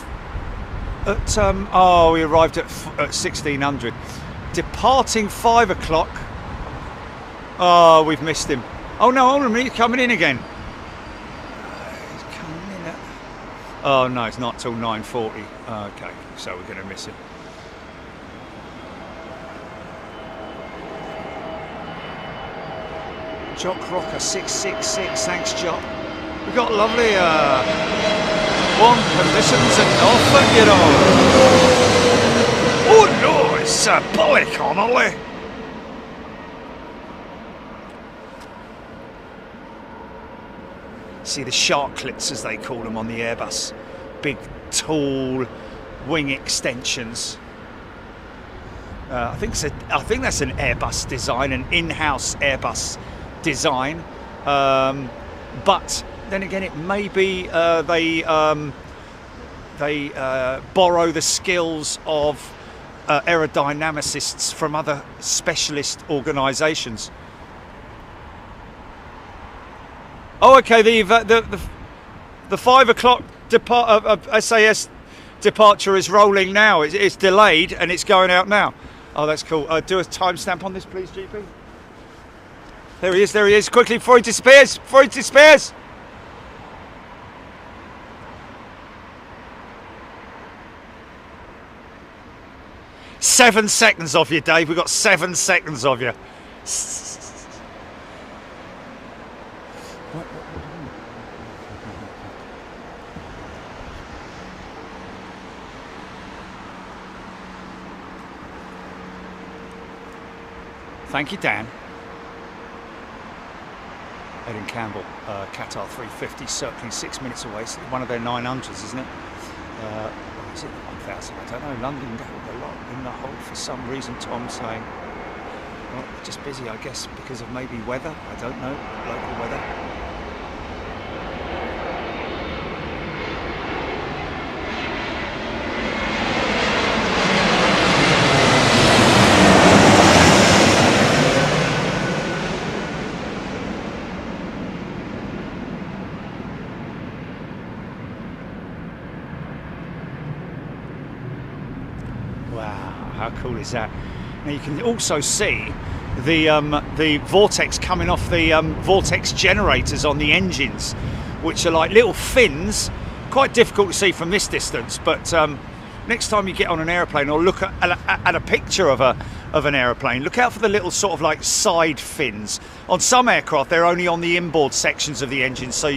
we arrived at 1600. Departing 5 o'clock. Oh, we've missed him. Oh no, hold on a minute, he's coming in again. He's coming in at... Oh no, it's not till 9:40. Okay, so we're going to miss him. Jock Rocker 666, thanks Jock. We've got lovely warm conditions and off you know. Oh no, it's Polly Connolly. See the sharklets as they call them on the Airbus. Big, tall wing extensions. I think that's an Airbus design, an in-house Airbus design, but then again it may be they borrow the skills of aerodynamicists from other specialist organisations. Oh, okay. The 5 o'clock SAS departure is rolling now. It's delayed and it's going out now. Oh, that's cool. Do a timestamp on this, please, GP. There he is, there he is. Quickly, before he disappears, before he disappears. Seven seconds of you, Dave. We've got 7 seconds of you. Thank you, Dan. Ed Campbell, Qatar 350, circling 6 minutes away. It's one of their 900s, isn't it? Or is it 1000? I don't know. London got a lot in the hole for some reason. Tom's saying, well, just busy, I guess, because of maybe weather. I don't know, local weather. How cool is that? Now you can also see the Vortex coming off the Vortex generators on the engines, which are like little fins. Quite difficult to see from this distance, but next time you get on an aeroplane or look at a picture of an aeroplane, look out for the little sort of like side fins. On some aircraft, they're only on the inboard sections of the engine, so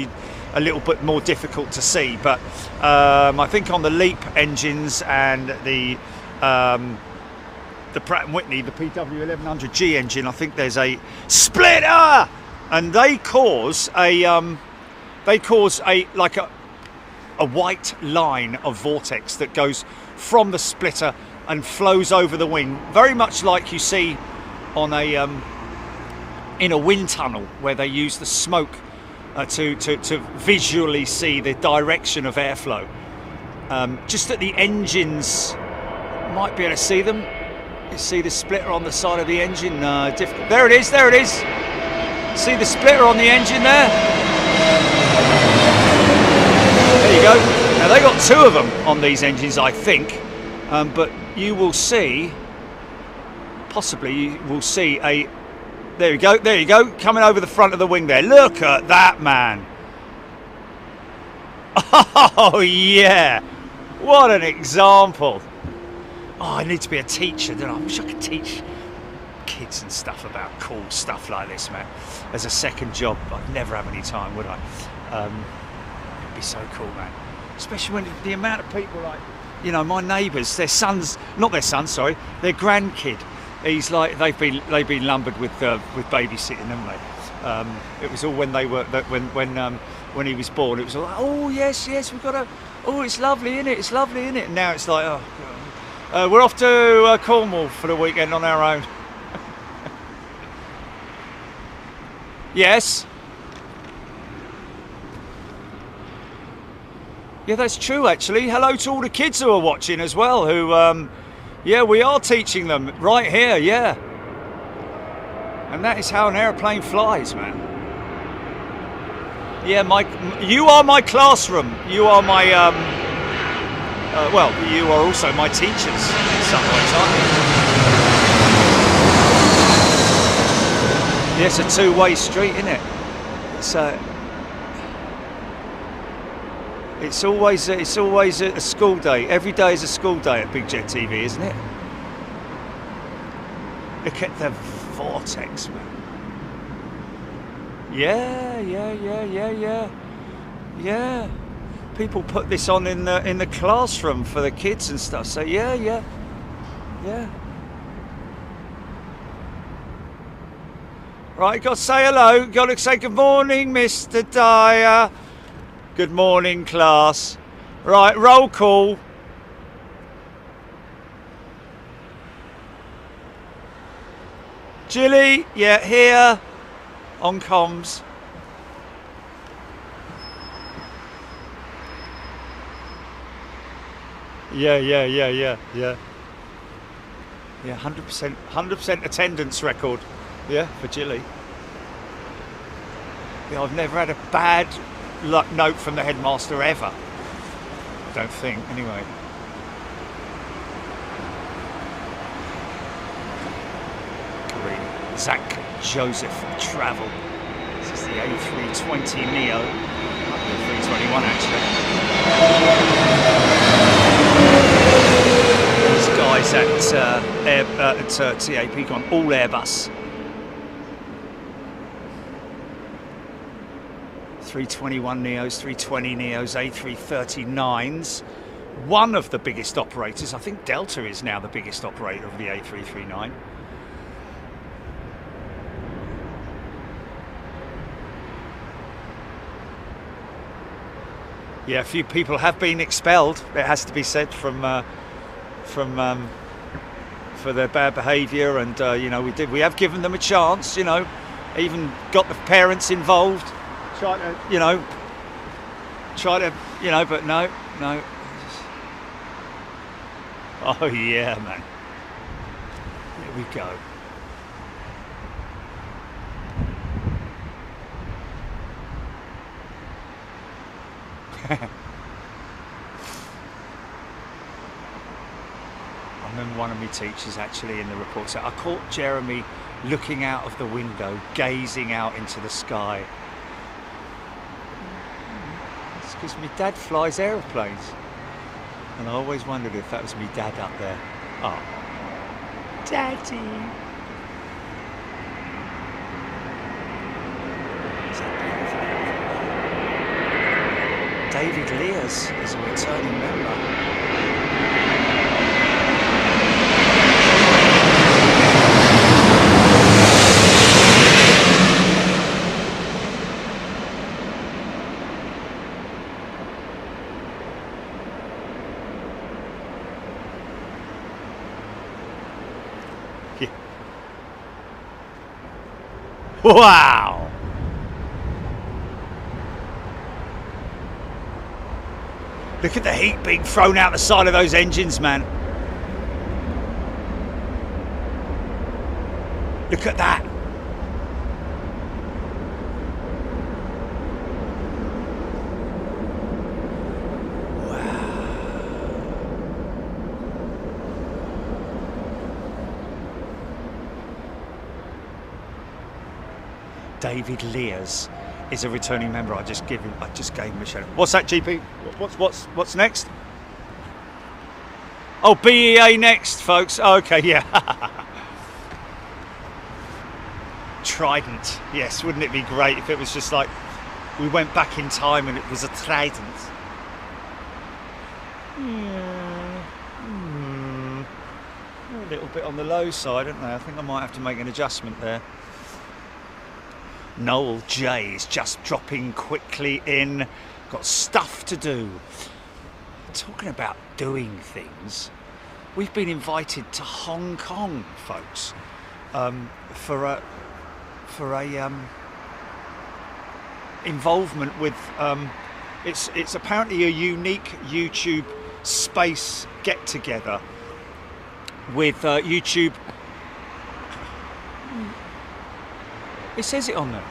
a little bit more difficult to see. But I think on the LEAP engines and the Pratt & Whitney, the PW1100G engine, I think there's a splitter, and they cause a white line of vortex that goes from the splitter and flows over the wing, very much like you see on a in a wind tunnel where they use the smoke to visually see the direction of airflow. Just at the engines, might be able to see them. You see the splitter on the side of the engine. Difficult. There it is. There it is. See the splitter on the engine there. There you go. Now they got 2 of them on these engines, I think. But you will see, possibly you will see a. There you go. There you go. Coming over the front of the wing there. Look at that, man. Oh yeah. What an example. Oh, I need to be a teacher, don't I? I wish I could teach kids and stuff about cool stuff like this, man. As a second job, I'd never have any time, would I? It'd be so cool, man. Especially when the amount of people, like, you know, my neighbours, their sons, not their son, sorry, their grandkid. He's like, they've been lumbered with babysitting, haven't they? It was all when they were when he was born. It was all like, oh yes, we've got a, oh it's lovely, isn't it? It's lovely, isn't it? And now it's like, oh God. We're off to Cornwall for the weekend on our own. Yes. Yeah, that's true actually. Hello to all the kids who are watching as well, who, yeah, we are teaching them right here, yeah. And that is how an airplane flies, man. Yeah, you are my classroom. You are my, well, you are also my teachers in some ways, aren't you? Yeah, it's a two-way street, isn't it? It's always a school day. Every day is a school day at Big Jet TV, isn't it? Look at the Vortex, man. Yeah. People put this on in the classroom for the kids and stuff. So yeah. Right, got to say hello. Got to say good morning, Mr. Dyer. Good morning, class. Right, roll call. Jilly, yeah, here on comms. Yeah. Yeah, 100% attendance record. Yeah, for Jilly. Yeah, I've never had a bad note from the headmaster ever. I don't think, anyway. Zach Joseph Travel. This is the A320neo. The 321 actually. These guys at TAP gone all Airbus. 321neos, 320neos, A330-9s. One of the biggest operators. I think Delta is now the biggest operator of the A339. Yeah, a few people have been expelled, it has to be said, for their bad behaviour, and you know, we have given them a chance, you know, even got the parents involved, try to, but no. Oh yeah, man. Here we go. I remember one of my teachers actually in the report said, I caught Jeremy looking out of the window, gazing out into the sky. It's because my dad flies aeroplanes. And I always wondered if that was my dad up there. Oh, Daddy. David Lears is a returning member. Yeah. Wow! Look at the heat being thrown out the side of those engines, man. Look at that. Wow. David Lears is a returning member. I just gave him a shout. What's that, GP? What's next? Oh, BEA next, folks. Oh, okay, yeah. trident. Yes, wouldn't it be great if it was just like we went back in time and it was a trident? Yeah. A little bit on the low side, aren't they? I think I might have to make an adjustment there. Noel J is just dropping quickly in. Got stuff to do. Talking about doing things, we've been invited to Hong Kong, folks, for a involvement with it's apparently a unique YouTube space get together with YouTube. It says it on there.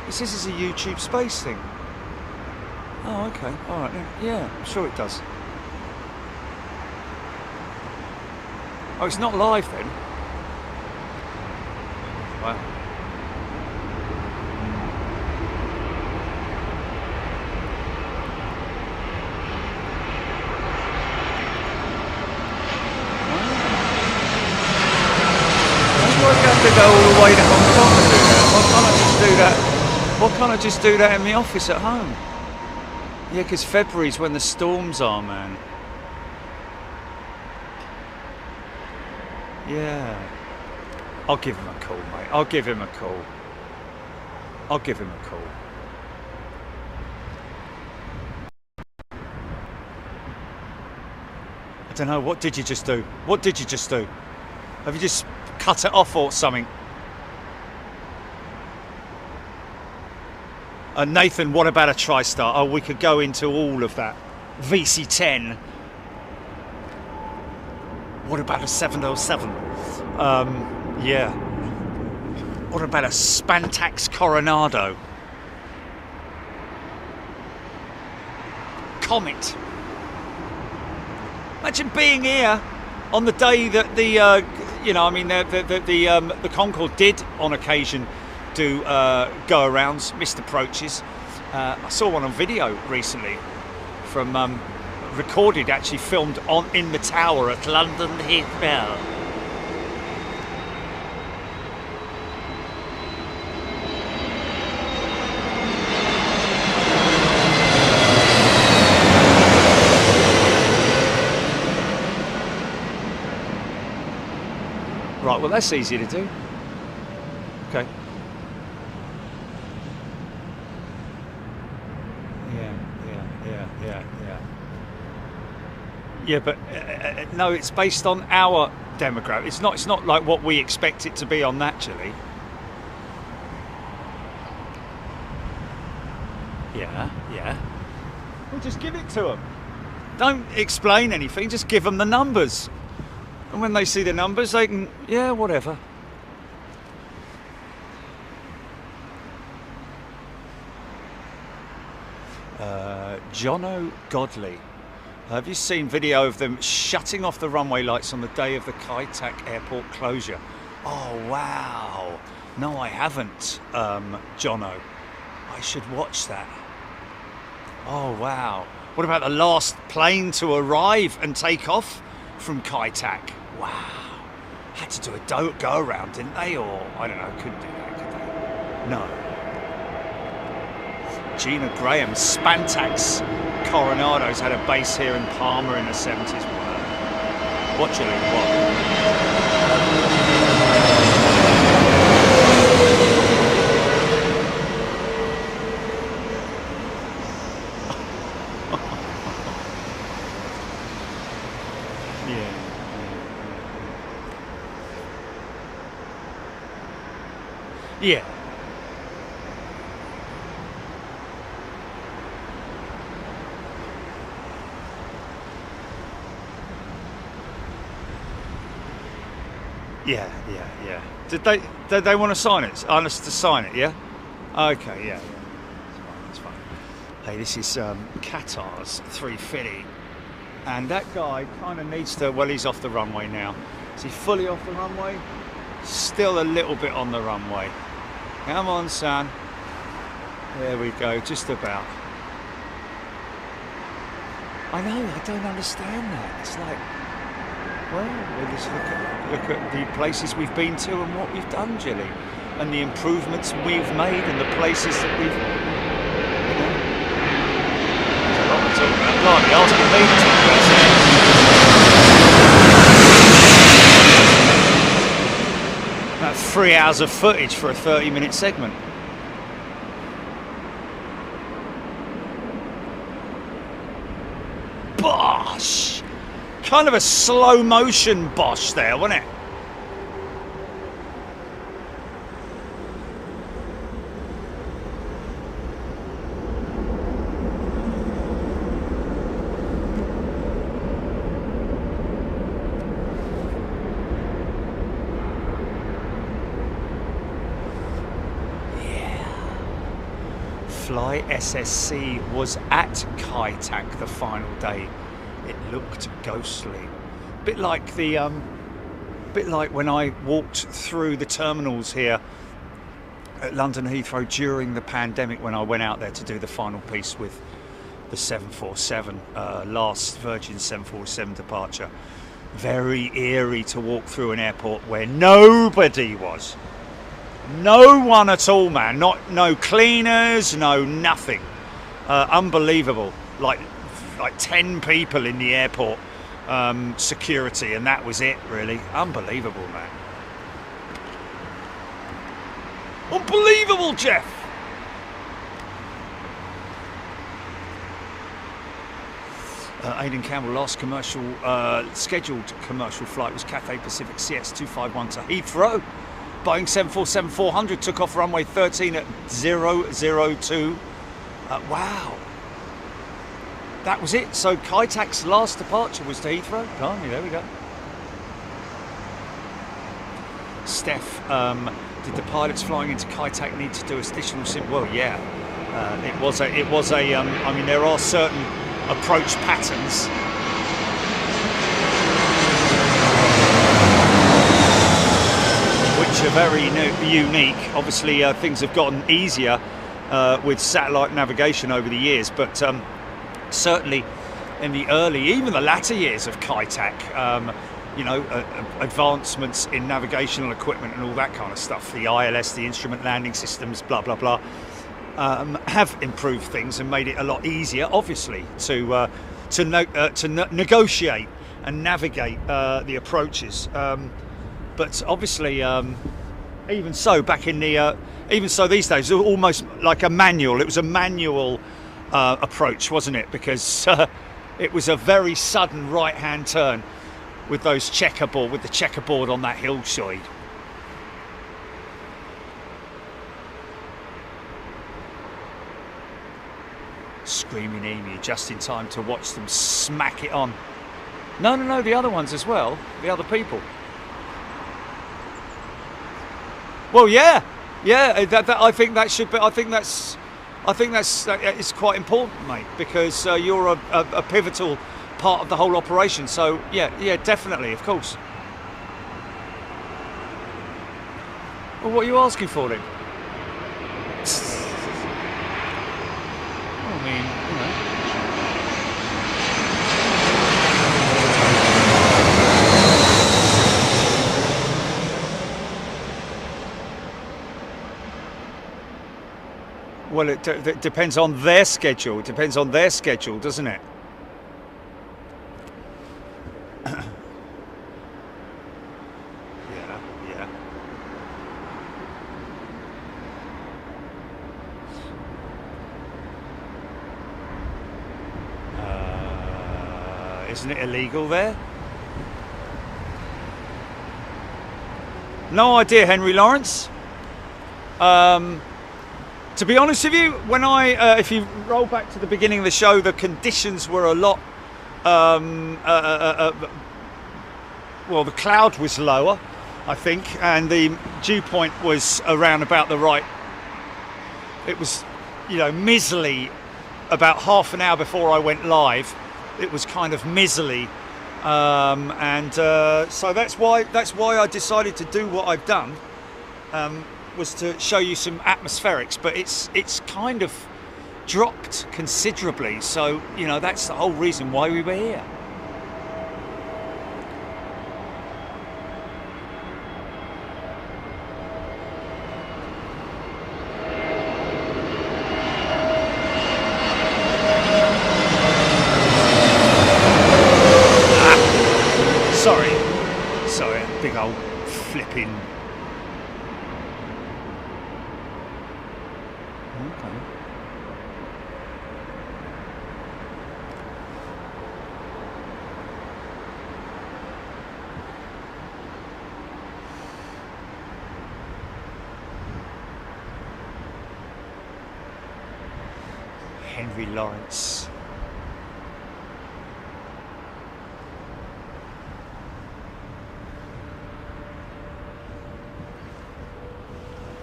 It says it's a YouTube space thing. Oh, okay. All right. Yeah, I'm sure it does. Oh, it's not live then. Wow. To go all the way to Hong Kong to do that. Why can't I just do that? Why can't I just do that in the office at home? Yeah, because February's when the storms are, man. Yeah. I'll give him a call, mate. I'll give him a call. I'll give him a call. I don't know, what did you just do? What did you just do? Have you just cut it off or something? Nathan, what about a TriStar? Oh, we could go into all of that. VC10. What about a 707? Yeah. What about a Spantax Coronado? Comet. Imagine being here on the day that the you know, I mean, the Concorde did on occasion do go-arounds, missed approaches. I saw one on video recently from recorded, actually filmed in the tower at London Heathrow. Right, well that's easy to do. Okay. Yeah, but no, it's based on our demographic. It's not like what we expect it to be on naturally. Yeah. Well, just give it to them. Don't explain anything, just give them the numbers. And when they see the numbers, they can, yeah, whatever. Jono Godley. Have you seen video of them shutting off the runway lights on the day of the Kai Tak airport closure? Oh, wow. No, I haven't, Jono. I should watch that. Oh, wow. What about the last plane to arrive and take off from Kai Tak? Wow. Had to do a go around, didn't they? Or, I don't know, couldn't do that, could they? No. Gina Graham, Spantax Coronado's had a base here in Palma in the 70s. What do you think? What? Yeah. Yeah. Did they want to sign it? Ask us to sign it, yeah? Okay, yeah. That's fine. Hey, this is Qatar's 350. And that guy kind of needs to, well, he's off the runway now. Is he fully off the runway? Still a little bit on the runway. Come on, son. There we go, just about. I know, I don't understand that. It's like, well, we'll just look at the places we've been to and what we've done, Jilly. and the improvements we've made and the places that we've, you know. There's a lot to talk about. Blimey, asking me to talk about it. About 3 hours of footage for a 30-minute segment. Bosh! Kind of a slow motion bosh there, wasn't it? Fly SSC was at Kai-Tak the final day. It looked ghostly, bit like when I walked through the terminals here at London Heathrow during the pandemic, when I went out there to do the final piece with the 747, last Virgin 747 departure. Very eerie to walk through an airport where nobody was. No one at all, man. No cleaners, no nothing. Unbelievable. Like 10 people in the airport security, and that was it, really. Unbelievable, man. Unbelievable, Jeff. Aidan Campbell, last scheduled commercial flight was Cathay Pacific CS251 to Heathrow. Boeing 747-400 took off runway 13 at 002. Wow. That was it. So Kai-Tak's last departure was to Heathrow. Blimey, there we go. Steph, did the pilots flying into Kai-Tak need to do additional sim? Well, yeah. It was a. I mean, there are certain approach patterns. Which are very unique. Obviously, things have gotten easier with satellite navigation over the years, but certainly in the early, even the latter years of Kai-Tak, you know, advancements in navigational equipment and all that kind of stuff, the ILS, the instrument landing systems, blah blah blah, have improved things and made it a lot easier, obviously, to negotiate and navigate the approaches. But obviously, even so, back in the even so these days, it was almost like a manual. It was a manual approach, wasn't it? Because it was a very sudden right-hand turn with the checkerboard on that hillside. Screaming Emu, just in time to watch them smack it on. No, the other ones as well, the other people. Well, yeah. I think that should be. I think that's it's quite important, mate, because you're a pivotal part of the whole operation. So yeah, definitely, of course. Well, what are you asking for then? I mean, you know. Well, it depends on their schedule. It depends on their schedule, doesn't it? Yeah. Isn't it illegal there? No idea, Henry Lawrence. To be honest with you, when if you roll back to the beginning of the show, the conditions were a lot, well, the cloud was lower, I think, and the dew point was around about the right. It was, you know, miserly about half an hour before I went live. It was kind of miserly, so that's why I decided to do what I've done. Was to show you some atmospherics, but it's kind of dropped considerably, so you know that's the whole reason why we were here. Okay. Henry Lawrence.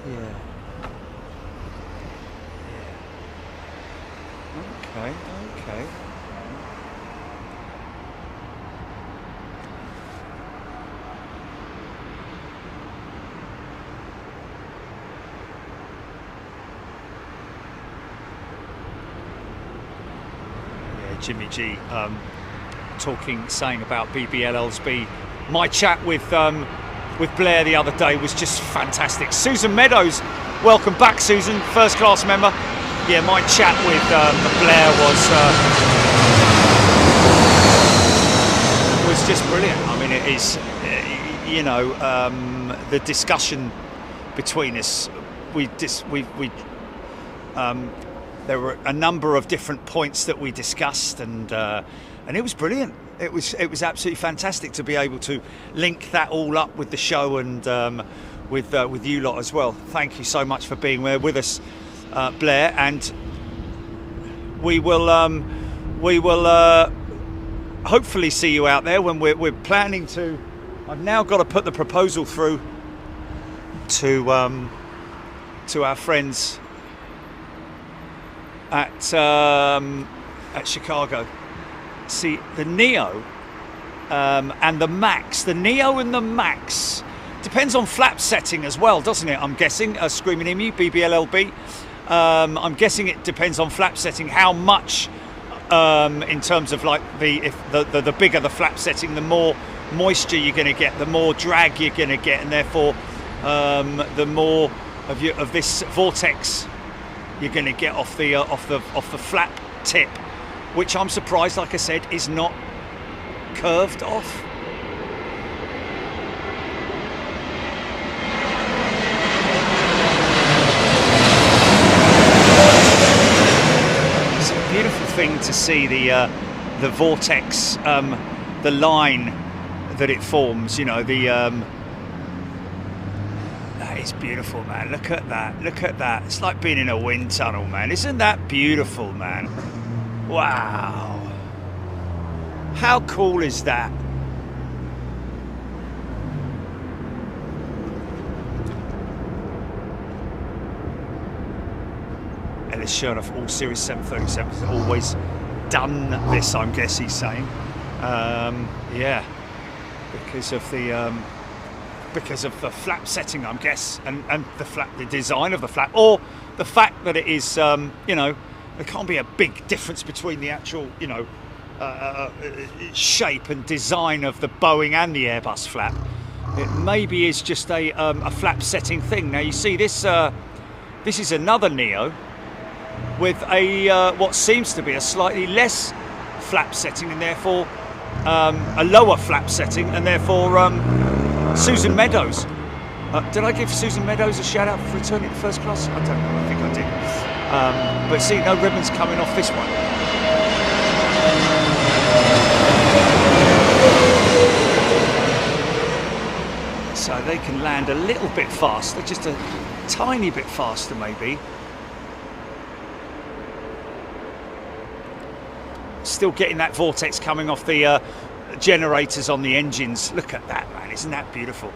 Yeah. Okay, okay. Yeah, Jimmy G saying about BBLL's my chat with Blair the other day was just fantastic. Susan Meadows, welcome back, Susan, first class member. Yeah, my chat with Blair was just brilliant. I mean, it is, you know, the discussion between us. There were a number of different points that we discussed, and it was brilliant. It was absolutely fantastic to be able to link that all up with the show and with you lot as well. Thank you so much for being there with us, Blair, and we will hopefully see you out there when we're planning to. I've now got to put the proposal through to our friends at Chicago. See, the Neo and the Max. The Neo and the Max depends on flap setting as well, doesn't it? I'm guessing. Screaming Emu, BBLLB. I'm guessing it depends on flap setting. How much, in terms of like the bigger the flap setting, the more moisture you're going to get, the more drag you're going to get, and therefore the more of this vortex you're going to get off the flap tip, which I'm surprised, like I said, is not curved off. It's a beautiful thing to see the vortex, the line that it forms. You know, that is beautiful, man. Look at that. Look at that. It's like being in a wind tunnel, man. Isn't that beautiful, man? Wow. How cool is that? Ellis Chernoff, all Series 737s have always done this, I guess he's saying. Yeah, because of the flap setting, I guess, and the design of the flap, or the fact that it is, you know, there can't be a big difference between the actual, you know, shape and design of the Boeing and the Airbus flap. It maybe is just a flap setting thing. Now you see this. This is another Neo with a what seems to be a slightly less flap setting, and therefore a lower flap setting, and therefore Susan Meadows. Did I give Susan Meadows a shout out for returning to first class? I don't know. I think I did. But see, no ribbons coming off this one. So they can land a little bit faster, just a tiny bit faster maybe. Still getting that vortex coming off the generators on the engines. Look at that, man. Isn't that beautiful?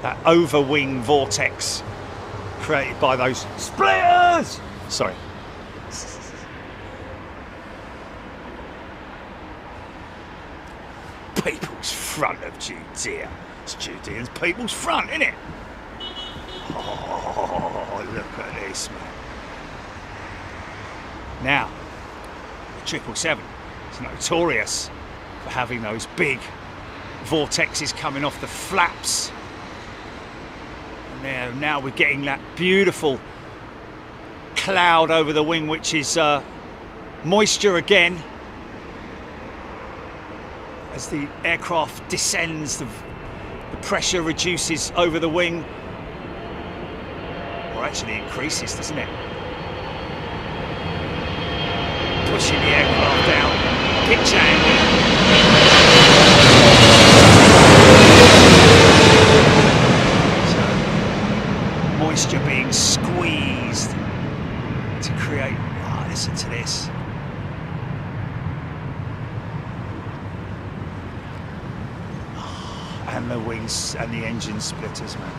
That overwing vortex created by those splitters. Sorry. People's front of Judea. It's Judeans people's front, isn't it? Oh, look at this, man. Now, the 777 is notorious for having those big vortexes coming off the flaps. And now we're getting that beautiful cloud over the wing, which is moisture again. As the aircraft descends, the pressure reduces over the wing, or actually increases, doesn't it? pushing the aircraft down, pitch angle. So, moisture being squeezed to create, oh, listen to this. And the wings and the engine splitters, man.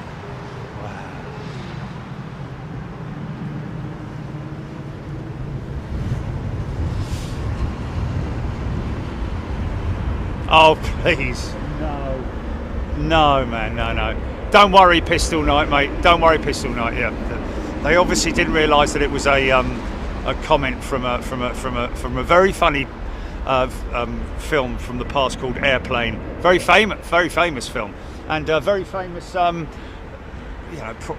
Oh, please. No. No, man, no. Don't worry, Pistol Night, mate. Don't worry, Pistol Night, yeah. They obviously didn't realise that it was a comment from a very funny film from the past called Airplane. Very famous film. And very famous, you know,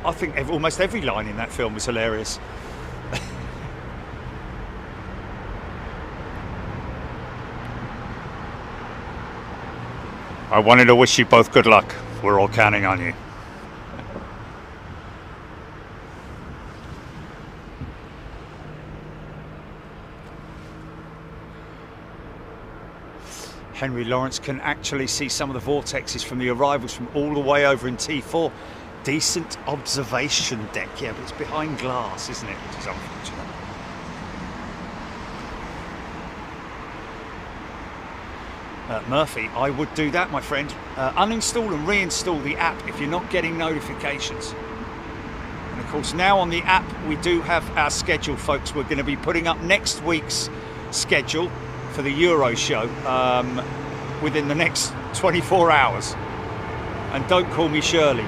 I think almost every line in that film was hilarious. I wanted to wish you both good luck. We're all counting on you. Henry Lawrence can actually see some of the vortexes from the arrivals from all the way over in T4. Decent observation deck, yeah, but it's behind glass, isn't it? Which is unfortunate. Murphy, I would do that, my friend. Uninstall and reinstall the app if you're not getting notifications. And of course, now on the app, we do have our schedule, folks. We're going to be putting up next week's schedule for the Euro show within the next 24 hours. And don't call me Shirley.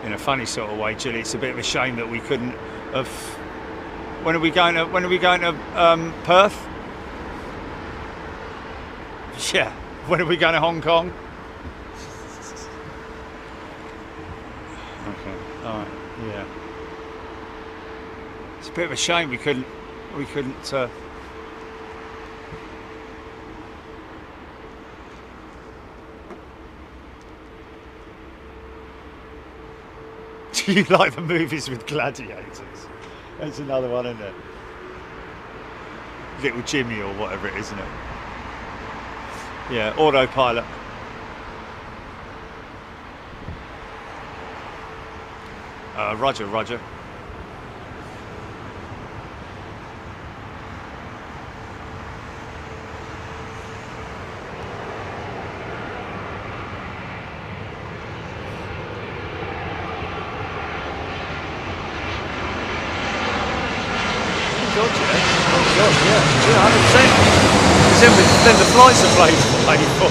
In a funny sort of way, Julie, it's a bit of a shame that we couldn't have. When are we going to Perth? Yeah. When are we going to Hong Kong? Okay. All right. Yeah. It's a bit of a shame we couldn't. Do you like the movies with gladiators? That's another one, isn't it? Little Jimmy or whatever it is, isn't it? Yeah, autopilot. Roger, roger. Then the flights are paid for.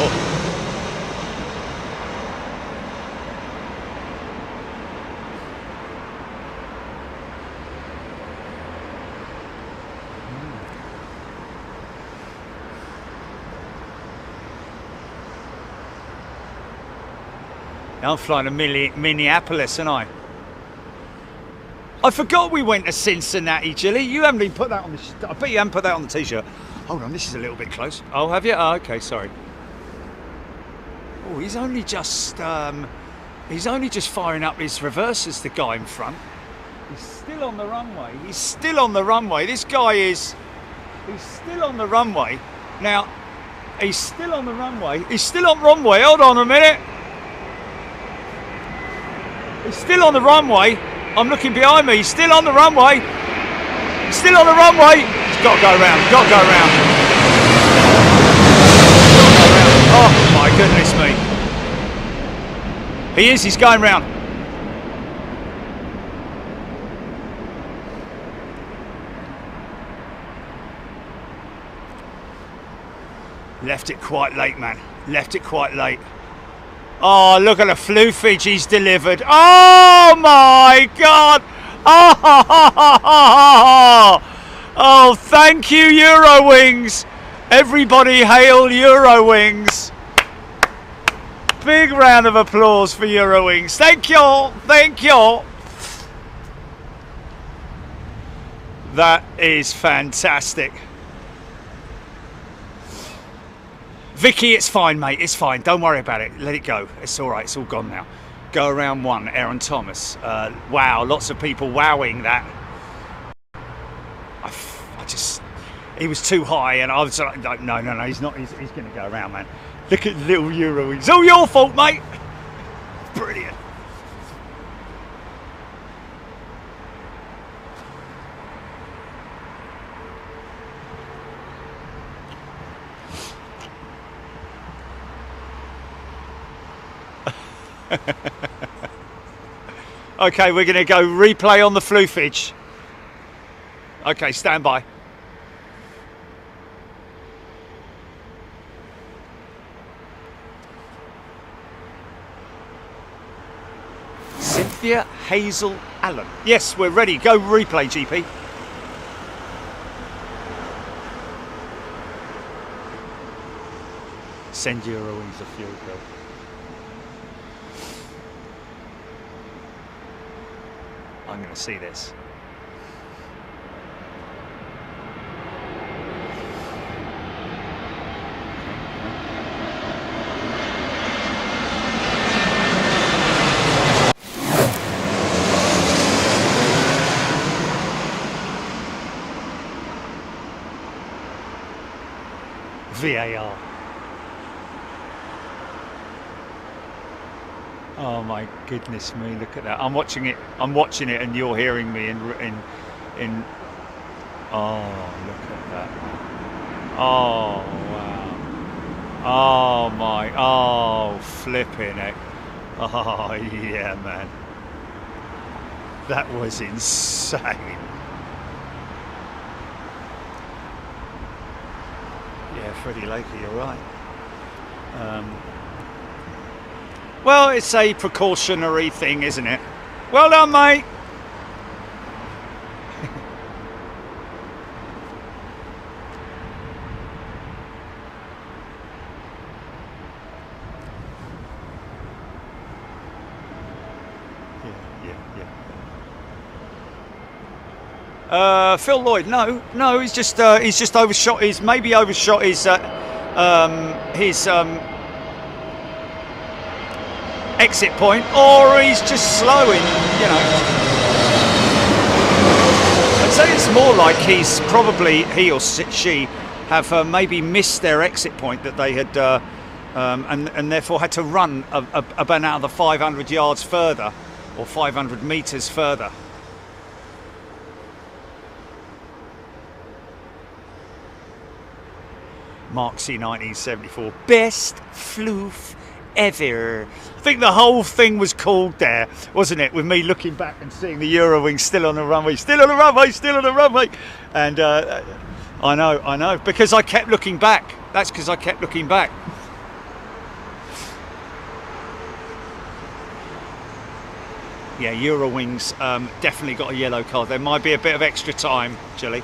Now I'm flying to Minneapolis, aren't I? I forgot we went to Cincinnati, Jilly. You haven't even put that on the. I bet you haven't put that on the t-shirt. Hold on, this is a little bit close. Oh, have you? Oh, okay, sorry. Oh, he's only just firing up his reversers, the guy in front. He's still on the runway. He's still on the runway. This guy is. He's still on the runway. Now, he's still on the runway. He's still on the runway. Hold on a minute. He's still on the runway. I'm looking behind me. He's still on the runway. He's still on the runway. He's got to go around. Got to go around. Oh my goodness me. He is. He's going round. Left it quite late, man. Left it quite late. Oh, look at the floofage he's delivered. Oh my God. Oh, thank you, Eurowings. Everybody hail Eurowings. Big round of applause for Eurowings. Thank you. Thank you. That is fantastic. Vicky, it's fine, mate. It's fine. Don't worry about it. Let it go. It's all right. It's all gone now. Go around one. Aaron Thomas. Wow. Lots of people wowing that. He was too high, and I was like, no, he's not. He's going to go around, man. Look at little Eurowings. It's all your fault, mate. Brilliant. Okay, we're going to go replay on the floofage. Okay, stand by. Cynthia Hazel Allen. Yes, we're ready. Go replay, GP. Send Eurowings a fuel bill. I'm going to see this. VAR. Oh my goodness me, look at that. I'm watching it and you're hearing me in oh, look at that. Oh wow. Oh my, oh flipping heck. Oh yeah, man. That was insane. Yeah, Freddie Laker, you're right. Well, it's a precautionary thing, isn't it? Well done, mate. Phil Lloyd, no, he's just overshot. He's maybe overshot his exit point, or he's just slowing. You know, I'd say it's more like he or she have maybe missed their exit point that they had, and therefore had to run about another 500 yards further, or 500 meters further. Mark C 1974, best floof ever. I think the whole thing was called there, wasn't it? With me looking back and seeing the Eurowings still on the runway, still on the runway, still on the runway. And I know, because I kept looking back. That's because I kept looking back. Yeah, Eurowings definitely got a yellow card. There might be a bit of extra time, Jilly.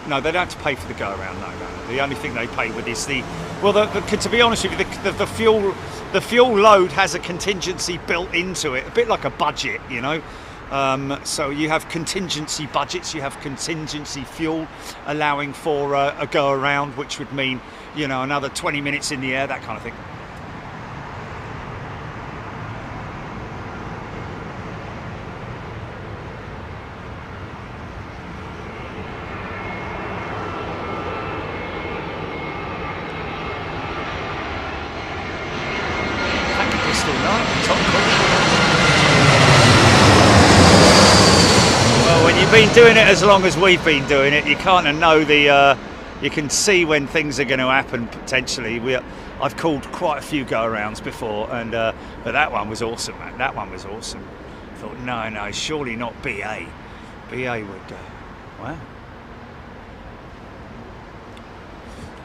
No, they don't have to pay for the go-around. No. The only thing they pay with is to be honest with you, the fuel load has a contingency built into it, a bit like a budget, you know. So you have contingency budgets, you have contingency fuel allowing for a go-around, which would mean, you know, another 20 minutes in the air, that kind of thing. Been doing it as long as we've been doing it, you kind of know you can see when things are going to happen potentially. I've called quite a few go-arounds before, and but that one was awesome, man. That one was awesome. I thought, no, surely not BA. BA would wow.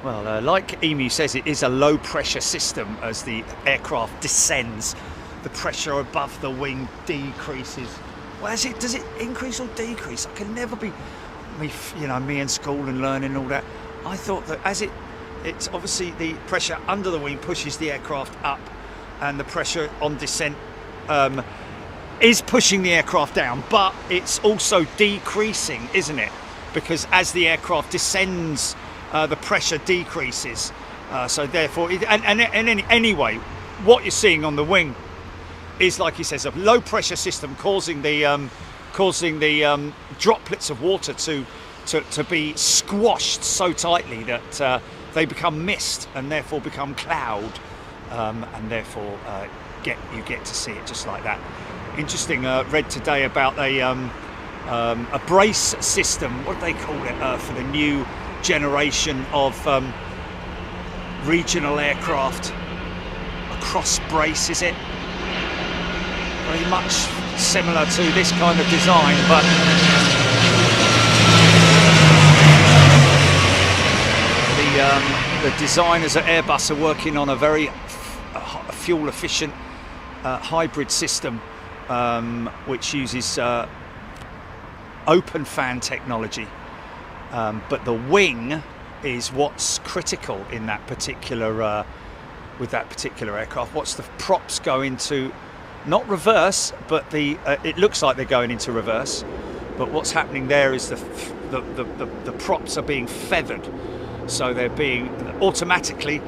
Well, like Emu says, it is a low pressure system. As the aircraft descends, the pressure above the wing decreases. Well, does it increase or decrease? I can never be me and school and learning and all that. I thought that as it it's obviously the pressure under the wing pushes the aircraft up, and the pressure on descent is pushing the aircraft down, but it's also decreasing, isn't it? Because as the aircraft descends, the pressure decreases. So therefore, anyway, what you're seeing on the wing is, like he says, a low pressure system causing the droplets of water to be squashed so tightly that they become mist and therefore become cloud, and therefore you get to see it just like that. Interesting. Read today about a brace system. What do they call it for the new generation of regional aircraft? A cross brace, is it? Very much similar to this kind of design, but the designers at Airbus are working on a very fuel efficient hybrid system, which uses open fan technology, but the wing is what's critical in that particular with that particular aircraft. What's the props go into? Not reverse, but it looks like they're going into reverse. But what's happening there is the props are being feathered, so they're being automatically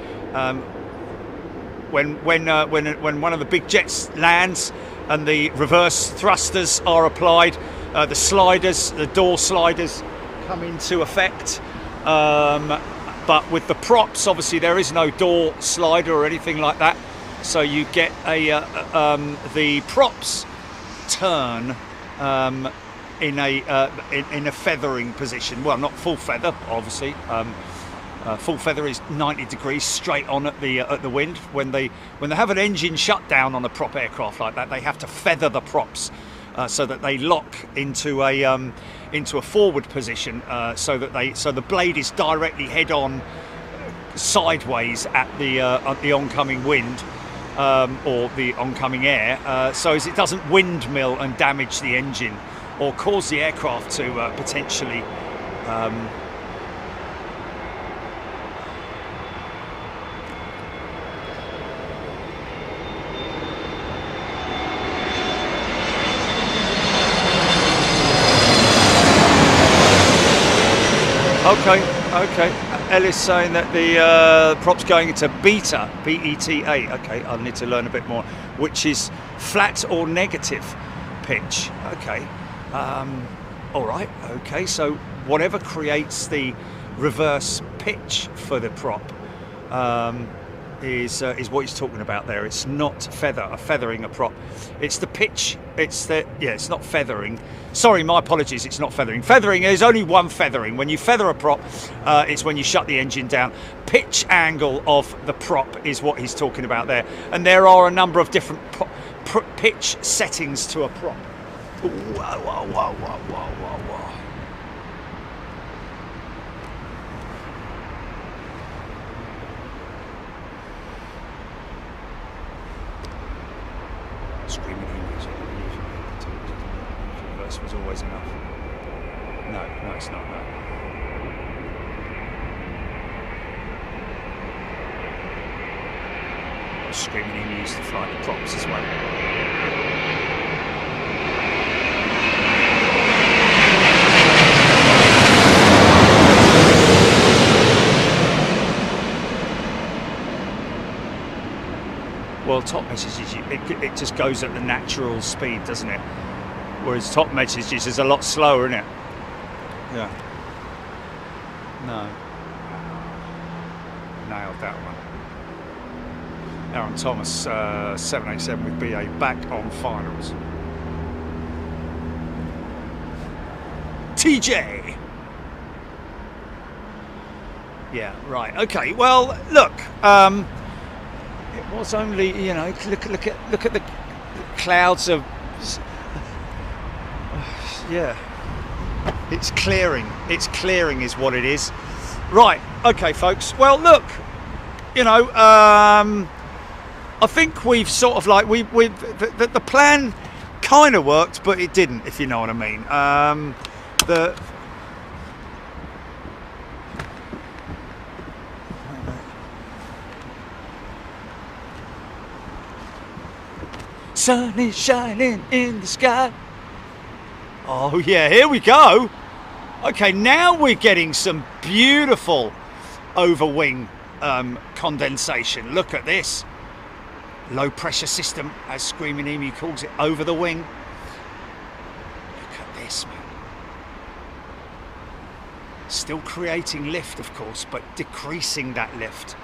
when one of the big jets lands and the reverse thrusters are applied, the door sliders come into effect. But with the props, obviously there is no door slider or anything like that, so you get the props turn in a feathering position. Well, not full feather, obviously. Full feather is 90 degrees straight on at the wind. When they have an engine shutdown on a prop aircraft like that, they have to feather the props so that they lock into a forward position, so the blade is directly head on sideways at the oncoming wind or the oncoming air, so as it doesn't windmill and damage the engine or cause the aircraft to potentially Okay. Ellis saying that the prop's going into beta, B-E-T-A. Okay, I'll need to learn a bit more. Which is flat or negative pitch. Okay. All right. Okay. So whatever creates the reverse pitch for the prop is what he's talking about there. It's not feathering a prop. It's the pitch. It's not feathering. Sorry, my apologies. It's not feathering. Feathering, there's only one feathering. When you feather a prop, it's when you shut the engine down. Pitch angle of the prop is what he's talking about there. And there are a number of different pitch settings to a prop. Whoa. Screaming music. Reverse was always enough. No, it's not. No. Screaming he used to fly the props as well. Well, top messages, it just goes at the natural speed, doesn't it? Whereas top messages is a lot slower, isn't it? Yeah. No. Nailed that one. Aaron Thomas, 787 with BA back on finals. TJ! Yeah, right. Okay, well, look. It was only, look at the clouds of, yeah, it's clearing is what it is. Right, okay folks, well look, I think we've sort of like, the plan kind of worked, but it didn't, if you know what I mean. sun is shining in the sky. Oh yeah, here we go. Okay, now we're getting some beautiful overwing condensation. Look at this. Low pressure system, as Screaming Emu calls it, over the wing. Look at this, man. Still creating lift, of course, but decreasing that lift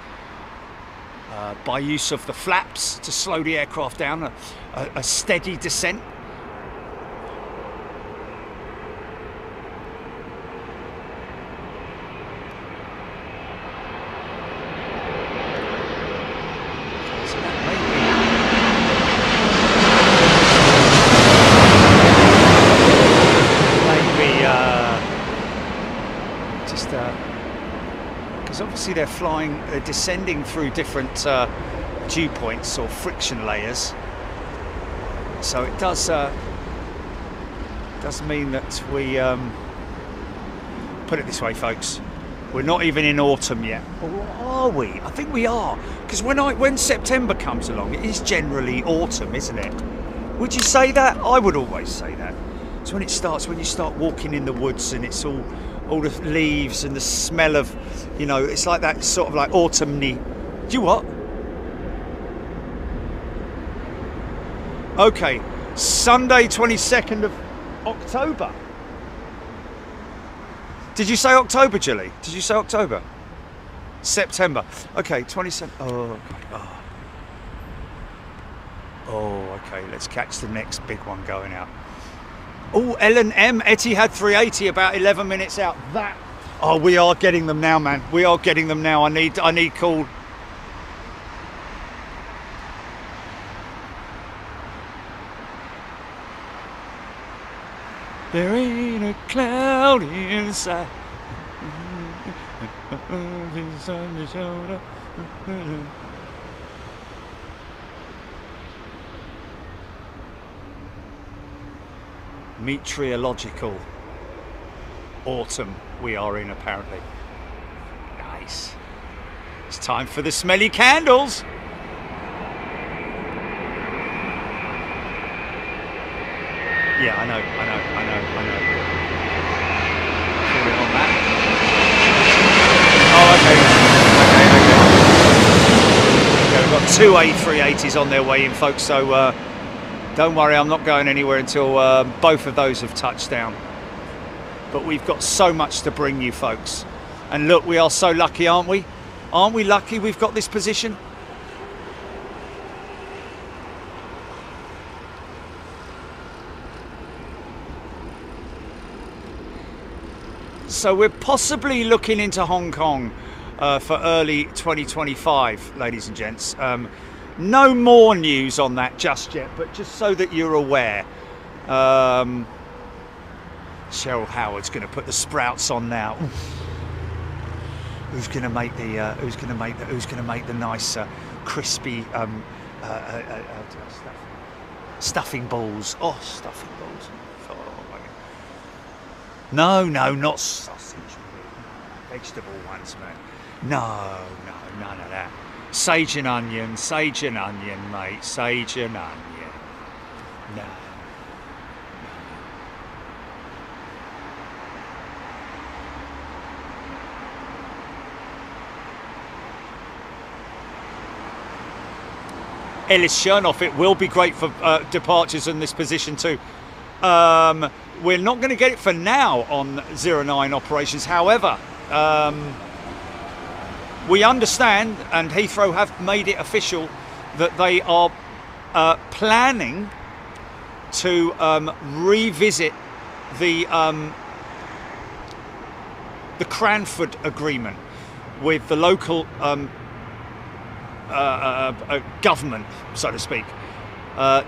by use of the flaps to slow the aircraft down, a steady descent. Obviously they're flying, descending through different dew points or friction layers, so it does mean that we put it this way, folks, we're not even in autumn yet. Or are we? I think we are, because when September comes along, it is generally autumn, isn't it? Would you say that? I would always say that. It's when it starts, when you start walking in the woods and it's all the leaves and the smell of, you know, it's like that sort of like autumny. Do you what? Okay, Sunday 22nd of October. Did you say October, Julie? Did you say October? September. Okay, 27. Oh, okay. Oh, okay, let's catch the next big one going out. Oh, L&M Etihad 380 about 11 minutes out. That. Oh, we are getting them now, man. We are getting them now. I need call. There ain't a cloud inside. Meteorological autumn we are in, apparently. Nice. It's time for the smelly candles. Yeah, I know. Falling on that. Oh, okay. Okay, we've got two A380s on their way in, folks, so don't worry, I'm not going anywhere until both of those have touched down. But we've got so much to bring you, folks. And look, we are so lucky, aren't we? Aren't we lucky we've got this position? So we're possibly looking into Hong Kong for early 2025, ladies and gents. No more news on that just yet, but just so that you're aware, Cheryl Howard's going to put the sprouts on now. Who's going to make the nice crispy stuffing balls? Oh, stuffing balls! Oh, no, not sausage. Vegetable ones, man. No, none of that. Sage and onion, mate. Sage and onion. No. Ellis Chernoff, it will be great for departures in this position too. We're not going to get it for now on 09 operations. However, we understand, and Heathrow have made it official, that they are planning to revisit the Cranford Agreement with the local government, so to speak,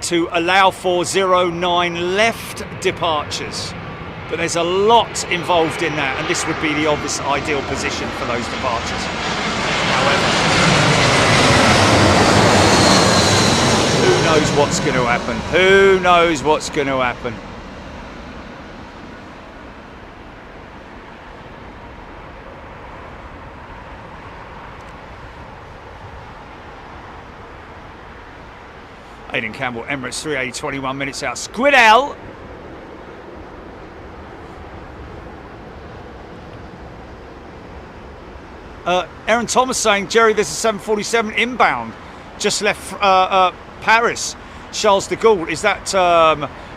to allow for 09 left departures. But there's a lot involved in that, and this would be the obvious ideal position for those departures. However, who knows what's going to happen? Who knows what's going to happen? Aidan Campbell, Emirates 380, 21 minutes out. Squidell. Aaron Thomas saying, Jerry, there's a 747 inbound. Just left Paris. Charles de Gaulle. Is that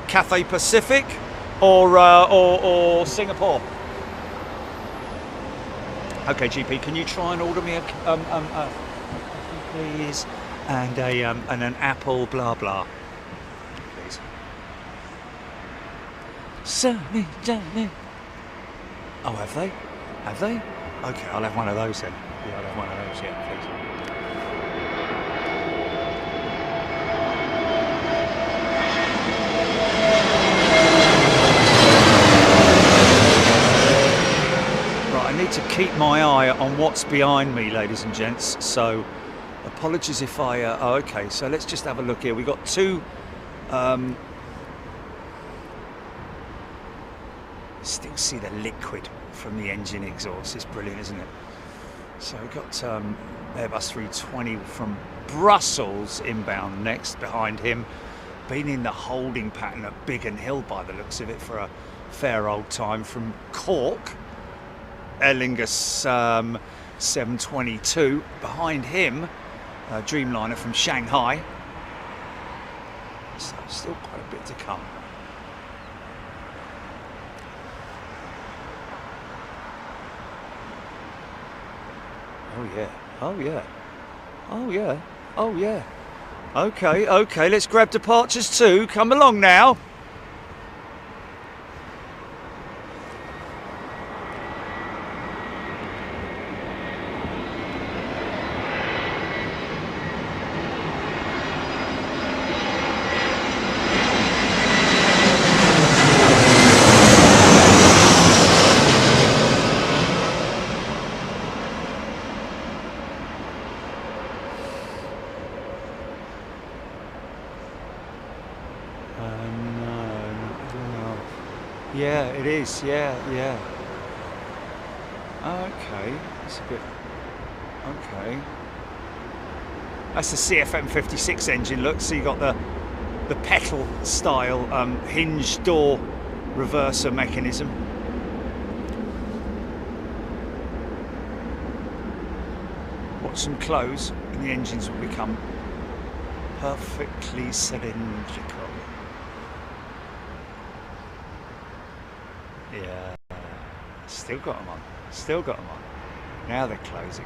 Cathay Pacific or Singapore? Okay, GP, can you try and order me a please, and an apple, blah blah, please. Sunny Johnny. Oh, have they? Have they? Okay, I'll have one of those then. Yeah, I'll have one of those. Yeah, please. I need to keep my eye on what's behind me, ladies and gents, so apologies if I oh, okay, so let's just have a look here. We've got two still see the liquid from the engine exhaust. It's brilliant, isn't it? So we've got Airbus 320 from Brussels inbound next behind him. Been in the holding pattern at Biggin Hill by the looks of it for a fair old time. From Cork, Aer Lingus 722. Behind him, Dreamliner from Shanghai. So still quite a bit to come. Oh yeah, oh yeah, oh yeah, oh yeah. Okay, okay, let's grab departures too. Come along now. Yeah, it is. Yeah, yeah. Okay, that's a bit. Okay. That's the CFM56 engine. Look, so you got the pedal style hinge door reverser mechanism. Watch them close, and the engines will become perfectly cylindrical. Yeah, still got them on. Still got them on. Now they're closing.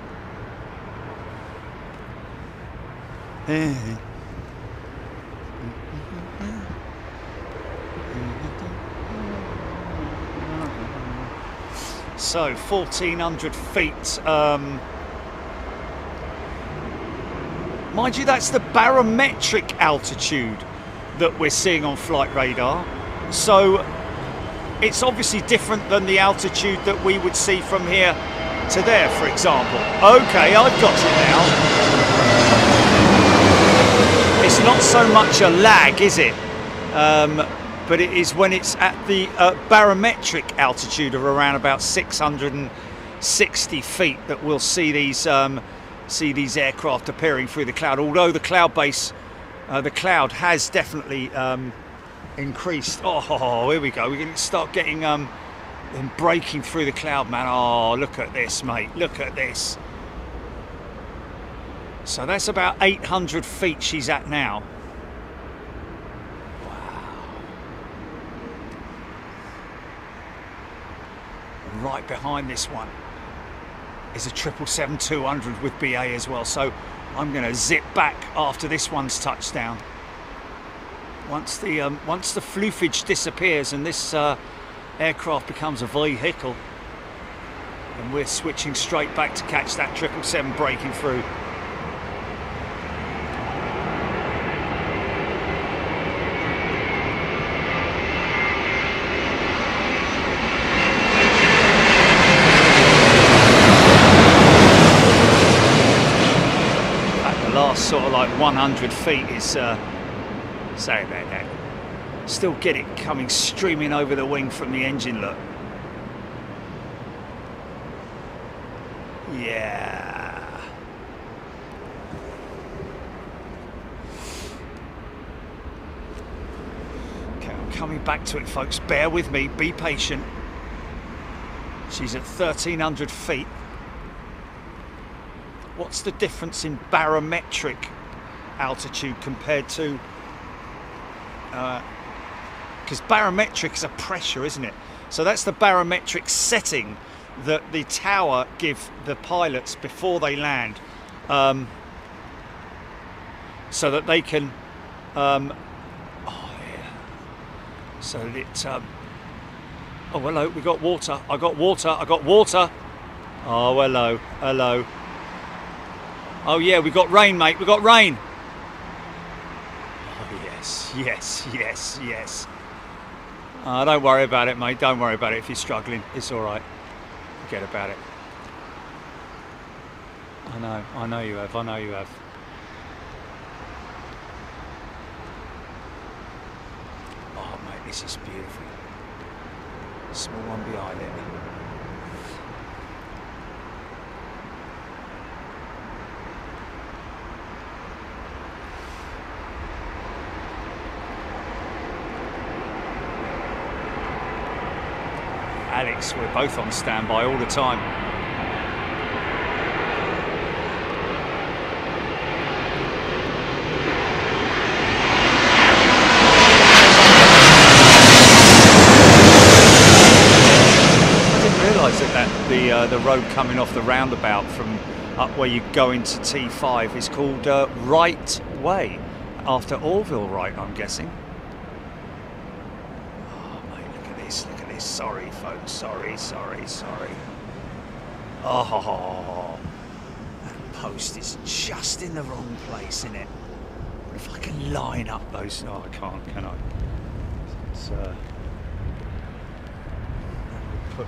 So 1,400 feet. Mind you, that's the barometric altitude that we're seeing on flight radar. So it's obviously different than the altitude that we would see from here to there, for example. Okay, I've got it now. It's not so much a lag, is it? But it is when it's at the barometric altitude of around about 660 feet that we'll see these aircraft appearing through the cloud. Although the cloud base, the cloud has definitely increased. Oh, here we go. We're going to start getting them breaking through the cloud, man. Oh, look at this, mate. Look at this. So that's about 800 feet she's at now. Wow. And right behind this one is a 777-200 with BA as well. So I'm going to zip back after this one's touchdown. Once the floofage disappears and this aircraft becomes a vehicle, and we're switching straight back to catch that 777 breaking through. At the last sort of like 100 feet is. Sorry about that. Still get it coming streaming over the wing from the engine, look. Yeah. coming back to it, folks. Bear with me, be patient. She's at 1,300 feet. What's the difference in barometric altitude compared to... because barometric is a pressure, isn't it? So that's the barometric setting that the tower give the pilots before they land, so that they can so that oh hello, we got water. I got water. Oh hello. Oh yeah, we got rain, mate. We got rain. Oh yes. Don't worry about it, mate. Don't worry about it if you're struggling. It's all right. Forget about it. I know you have. Oh, mate, this is beautiful. Small one behind it. Alex, we're both on standby all the time. I didn't realise that the road coming off the roundabout from up where you go into T5 is called Right Way, after Orville Wright, I'm guessing. Sorry, folks. Sorry. Oh, that post is just in the wrong place, isn't it? What if I can line up those? Oh, I can't, can I? It's, put,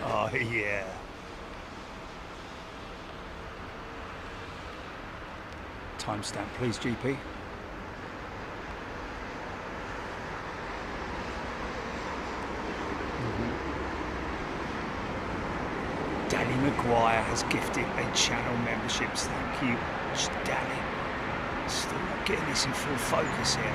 oh, yeah. Timestamp, please, GP. Danny Maguire has gifted a channel memberships. Thank you, Danny. Still not getting this in full focus here.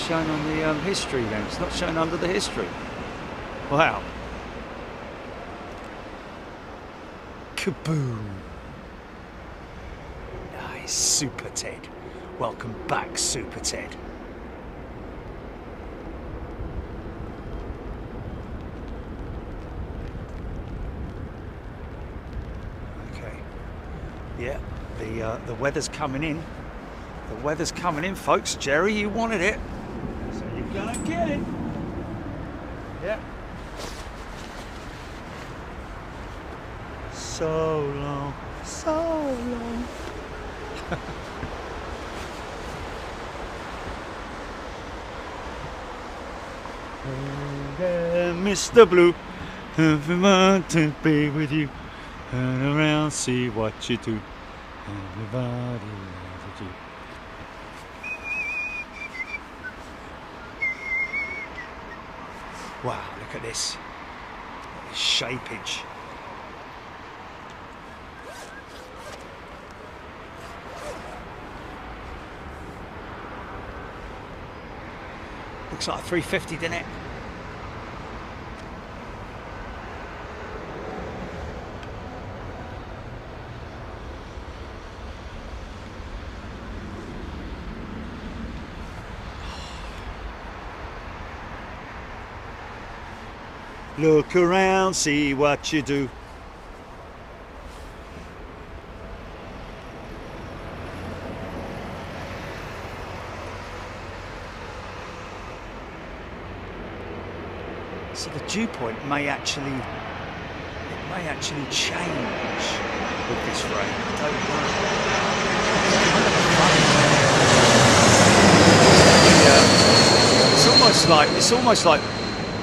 Shown on the history then. It's not shown under the history. Wow. Kaboom. Nice. Super Ted. Welcome back, Super Ted. Okay. Yeah, the weather's coming in. The weather's coming in, folks. Jerry, you wanted it. So you're gonna get it. Yeah. So long. Mr. Blue, everyone to be with you. Turn around, see what you do. Everybody loves you. Wow, look at this. Shapeage. Looks like a 350, doesn't it? Look around, see what you do. So the dew point may actually change with this rain. I don't know. It's almost like,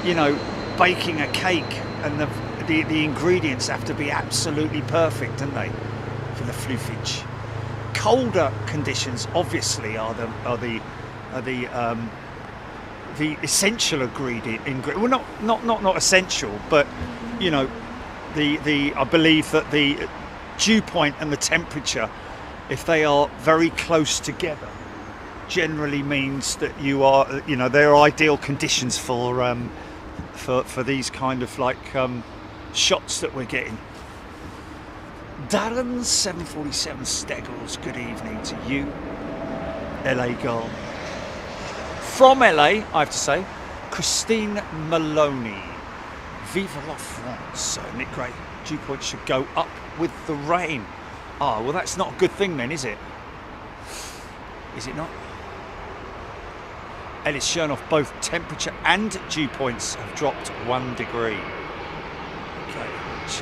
you know, baking a cake, and the ingredients have to be absolutely perfect, don't they, for the fluffage. Colder conditions obviously are the essential ingredient. Well, not essential, but you know, I believe that the dew point and the temperature, if they are very close together, generally means that they're ideal conditions for these kind of like shots that we're getting. Darren 747 Steggles, good evening to you, LA girl. From LA, I have to say, Christine Maloney. Viva la France. Nick Gray, dew point should go up with the rain. Ah, well, that's not a good thing then, is it? Is it not? Ellis Chernoff, both temperature and dew points have dropped 1 degree. Okay, which,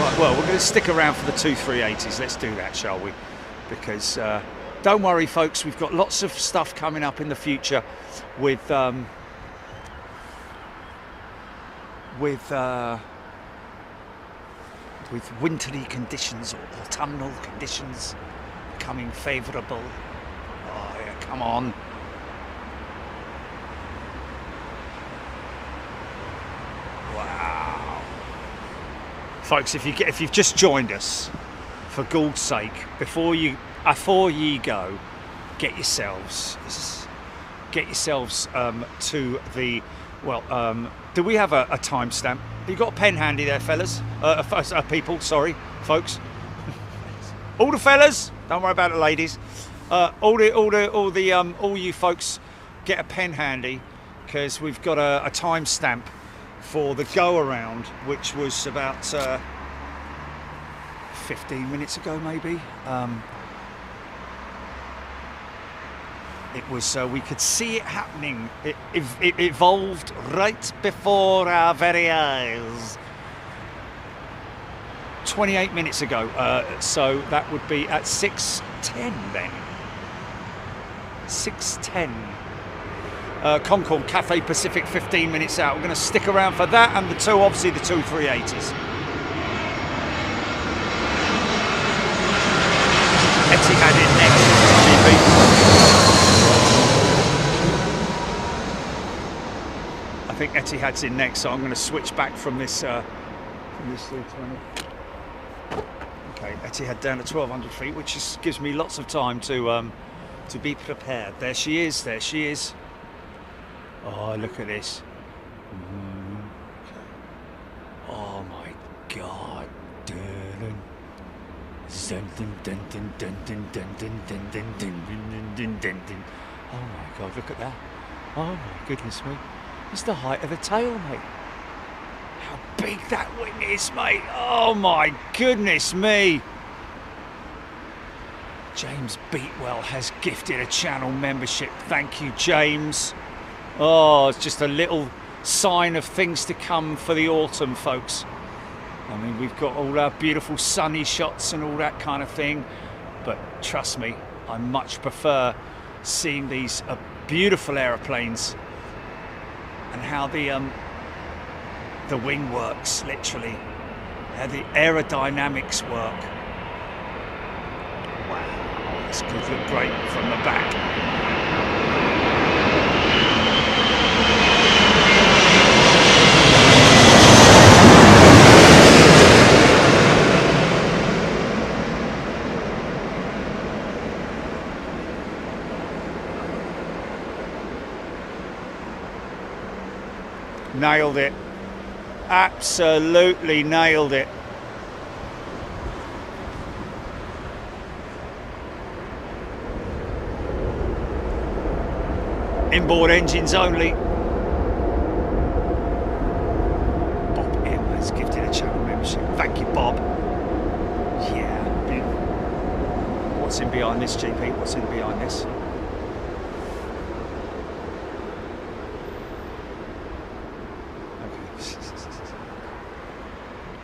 right, well, we're going to stick around for the 2 380s. Let's do that, shall we? Because don't worry, folks, we've got lots of stuff coming up in the future with wintry conditions or autumnal conditions becoming favourable. Oh yeah, come on. Wow. Folks, if you've just joined us, for Gord's sake, before ye go, get yourselves to the, well, do we have a timestamp? You got a pen handy there, fellas? People, sorry, folks. All the fellas, don't worry about the ladies. All you folks, get a pen handy, because we've got a timestamp for the go around, which was about 15 minutes ago, maybe. It was, we could see it happening. It evolved right before our very eyes. 28 minutes ago, so that would be at 6:10 then. 6:10. Concord, Cathay Pacific, 15 minutes out. We're going to stick around for that and obviously the 2 380s. Etihad in next, GP. I think Etihad's in next, so I'm going to switch back from this 320. Okay, Etihad down to 1,200 feet, which gives me lots of time to be prepared. There she is. There she is. Oh, look at this. Oh my God. Oh my God, look at that. Oh my goodness me. It's the height of the tail, mate. How big that wing is, mate. Oh my goodness me. James Beatwell has gifted a channel membership. Thank you, James. Oh, it's just a little sign of things to come for the autumn, folks. I mean, we've got all our beautiful sunny shots and all that kind of thing, but trust me, I much prefer seeing these beautiful aeroplanes and how the wing works, literally, how the aerodynamics work. Wow, this could look great from the back. Nailed it. Absolutely nailed it. Inboard engines only. Bob M has gifted a channel membership. Thank you, Bob. Yeah, What's in behind this, GP? What's in behind this?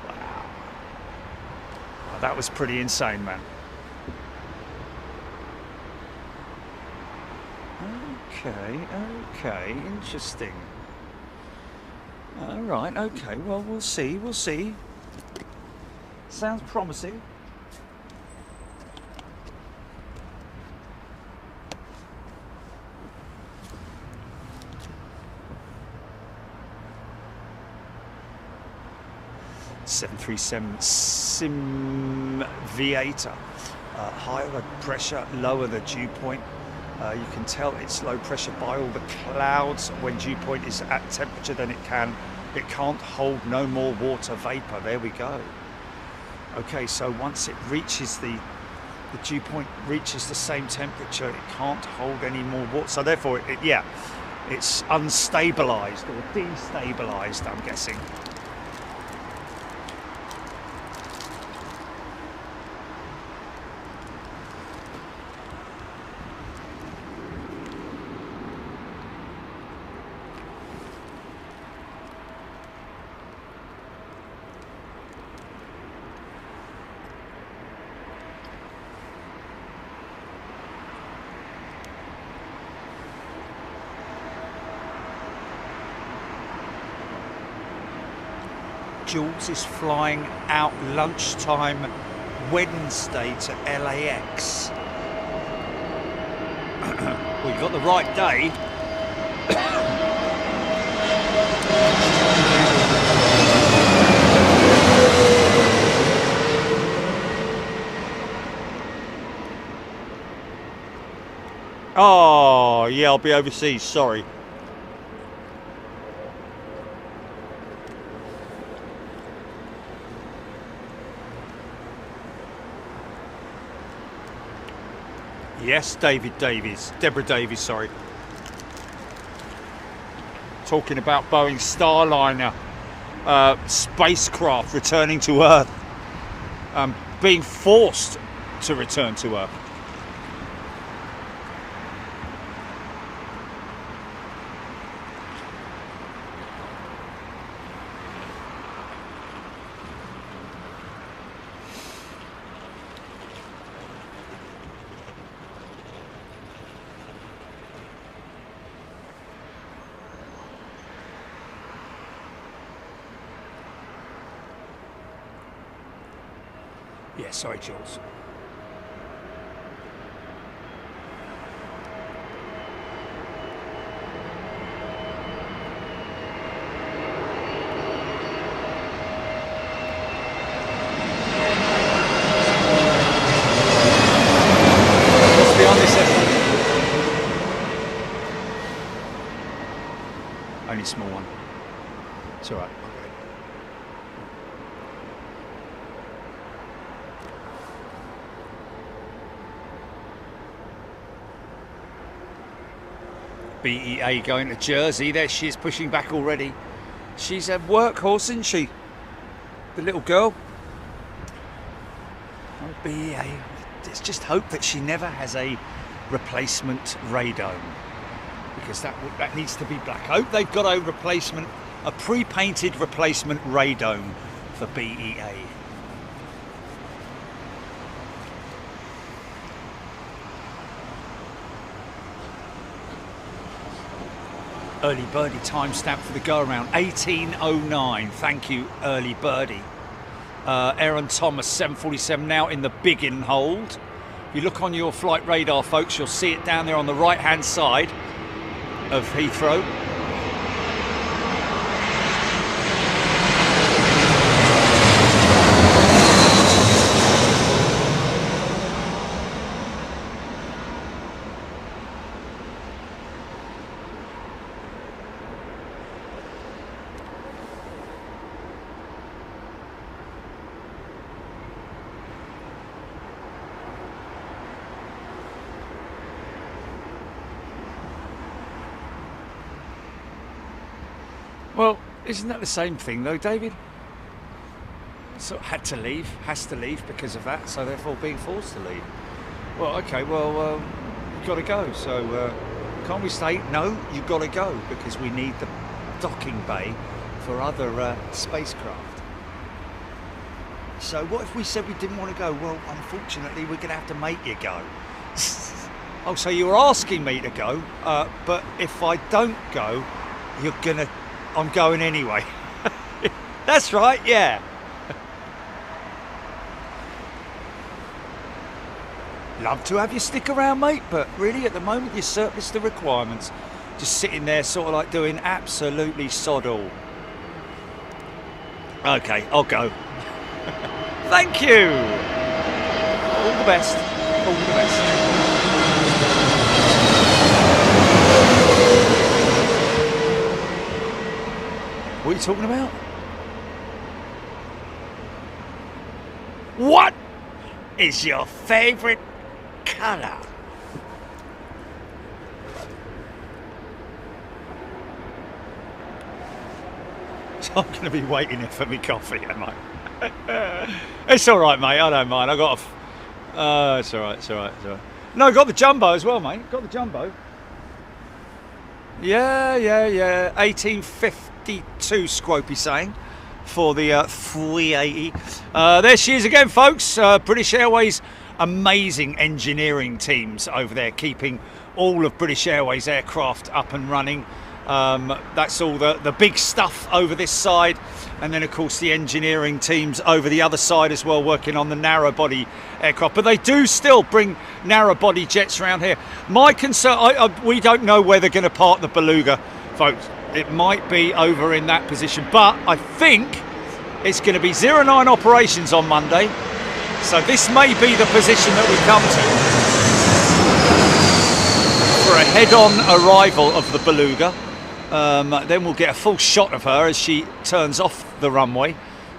Wow. Well, that was pretty insane, man. Okay, interesting. All right, okay, well, we'll see. Sounds promising. .737 Sim V8, higher pressure, lower the dew point. You can tell it's low pressure by all the clouds. When dew point is at temperature, then it can't hold no more water vapor. There we go. Okay, so once it reaches the dew point reaches the same temperature, it can't hold any more water. So therefore, it's unstabilized or destabilized, I'm guessing. Jules is flying out lunchtime Wednesday to LAX. We've got the right day. Oh, yeah, I'll be overseas, sorry. Yes, Deborah Davies, sorry. Talking about Boeing Starliner spacecraft returning to Earth, being forced to return to Earth. Yeah, sorry, Jules. Let's be on this end. Only a small one. It's all right. BEA going to Jersey. There she is, pushing back already. She's a workhorse, isn't she? The little girl. Oh, BEA. Let's just hope that she never has a replacement radome, because that needs to be black. I hope they've got a pre-painted replacement radome for BEA. Early birdie timestamp for the go around 18:09. Thank you, early birdie. Aaron Thomas 747 now in the biggin hold. If you look on your flight radar, folks, you'll see it down there on the right hand side of Heathrow. Well, isn't that the same thing though, David? So has to leave because of that, so therefore being forced to leave. Well, okay, well, you've got to go. So can't we say, no, you've got to go because we need the docking bay for other spacecraft. So what if we said we didn't want to go? Well, unfortunately, we're going to have to make you go. Oh, so you were asking me to go, but if I don't go, I'm going anyway. That's right, yeah. Love to have you stick around, mate, but really at the moment you're surplus to requirements. Just sitting there sort of like doing absolutely sod all. Okay, I'll go. Thank you. All the best. All the best. What are you talking about? What is your favourite colour? So I'm going to be waiting here for me coffee, am I? It's all right, mate. I don't mind. I got a. It's all right. It's all right. It's all right. No, I got the jumbo as well, mate. Got the jumbo. Yeah. 1852, Scropey saying, for the 380. There she is again, folks. British Airways, amazing engineering teams over there, keeping all of British Airways aircraft up and running. That's all the big stuff over this side, and then of course the engineering teams over the other side as well, working on the narrow body aircraft. But they do still bring narrow body jets around here. My concern, we don't know where they're going to park the Beluga, folks. It might be over in that position, but I think it's going to be 09 operations on Monday, so this may be the position that we come to for a head-on arrival of the Beluga. Then we'll get a full shot of her as she turns off the runway,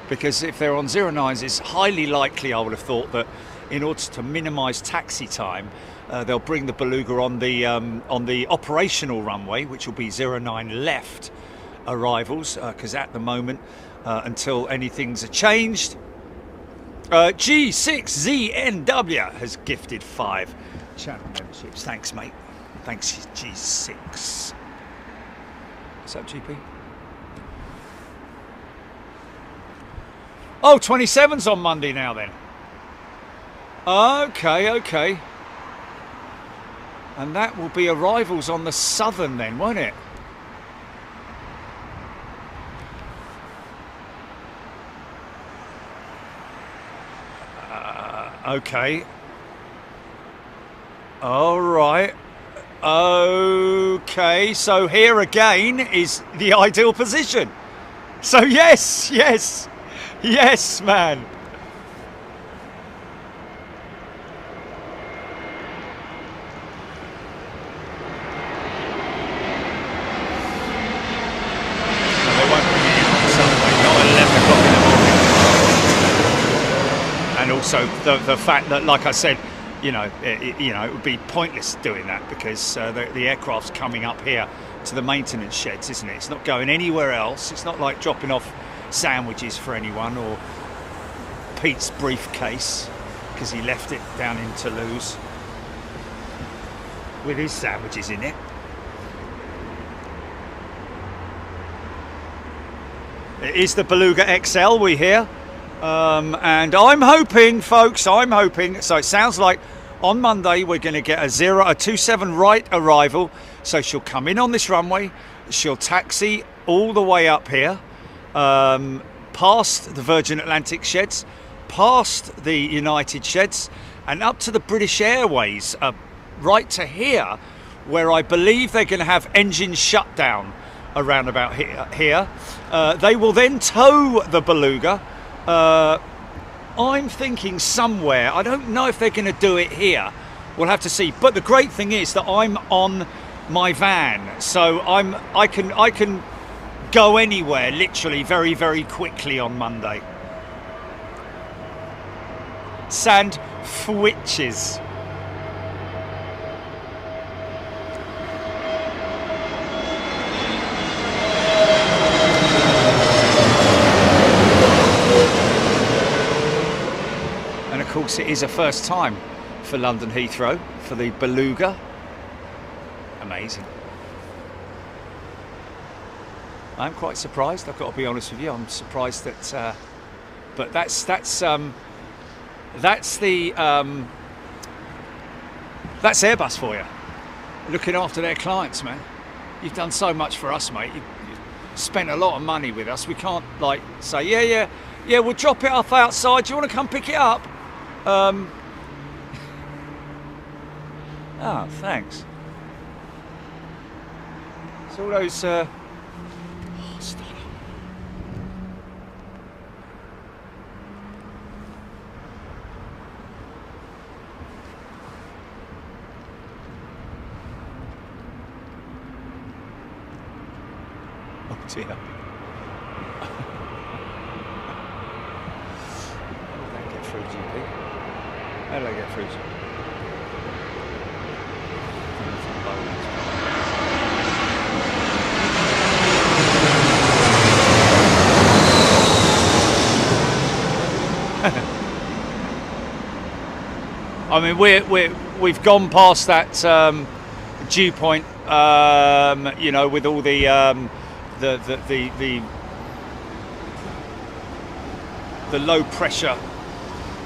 because if they're on 09s, it's highly likely, I would have thought, that in order to minimise taxi time, they'll bring the Beluga on the operational runway, which will be 09 left arrivals, because at the moment, until anything's changed, G6ZNW has gifted 5 channel memberships. Thanks, mate. Thanks, G6. What's up, GP? Oh, 27's on Monday now then. Okay. And that will be arrivals on the Southern then, won't it? Okay. All right. Okay, so here again is the ideal position. So yes, man. And also the fact that, like I said, it would be pointless doing that, because the aircraft's coming up here to the maintenance sheds, isn't it? It's not going anywhere else. It's not like dropping off sandwiches for anyone, or Pete's briefcase, because he left it down in Toulouse with his sandwiches in it. It is the Beluga XL we hear. And I'm hoping, folks, so it sounds like on Monday we're going to get a 27 right arrival. So she'll come in on this runway, she'll taxi all the way up here, past the Virgin Atlantic sheds, past the United sheds, and up to the British Airways, right to here, where I believe they're going to have engine shutdown around about here. They will then tow the Beluga. I'm thinking somewhere. I don't know if they're going to do it here. We'll have to see. But the great thing is that I'm on my van, so I can go anywhere literally very, very quickly on Monday. Sand witches. Of course, it is a first time for London Heathrow for the Beluga. Amazing. I'm quite surprised, I've got to be honest with you. I'm surprised that, but that's Airbus for you. Looking after their clients, man. You've done so much for us, mate. You've spent a lot of money with us. We can't like say, yeah, we'll drop it off outside. Do you want to come pick it up? Oh, thanks. It's all those. Oh dear. How did that get through, GP? How did I get through? I mean, we've gone past that dew point, you know, with all the low pressure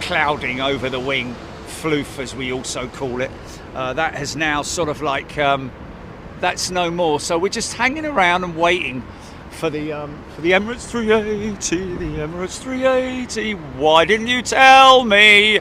clouding over the wing, floof as we also call it. That has now sort of like that's no more. So we're just hanging around and waiting for the Emirates 380, the Emirates 380. Why didn't you tell me?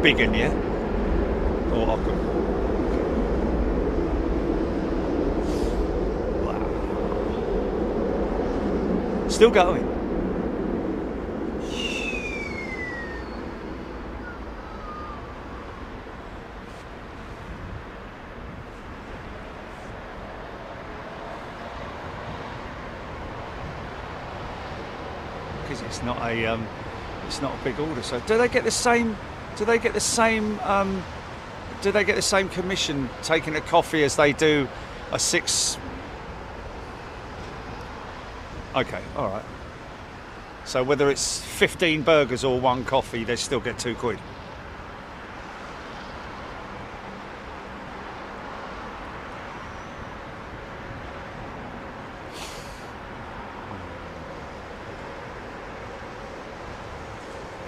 Big in, yeah? Oh, I've got... Wow. Still going. Because it's not a big order. So do they get the same? Do they get the same? Do they get the same commission taking a coffee as they do a 6? Okay, all right. So whether it's 15 burgers or 1 coffee, they still get £2.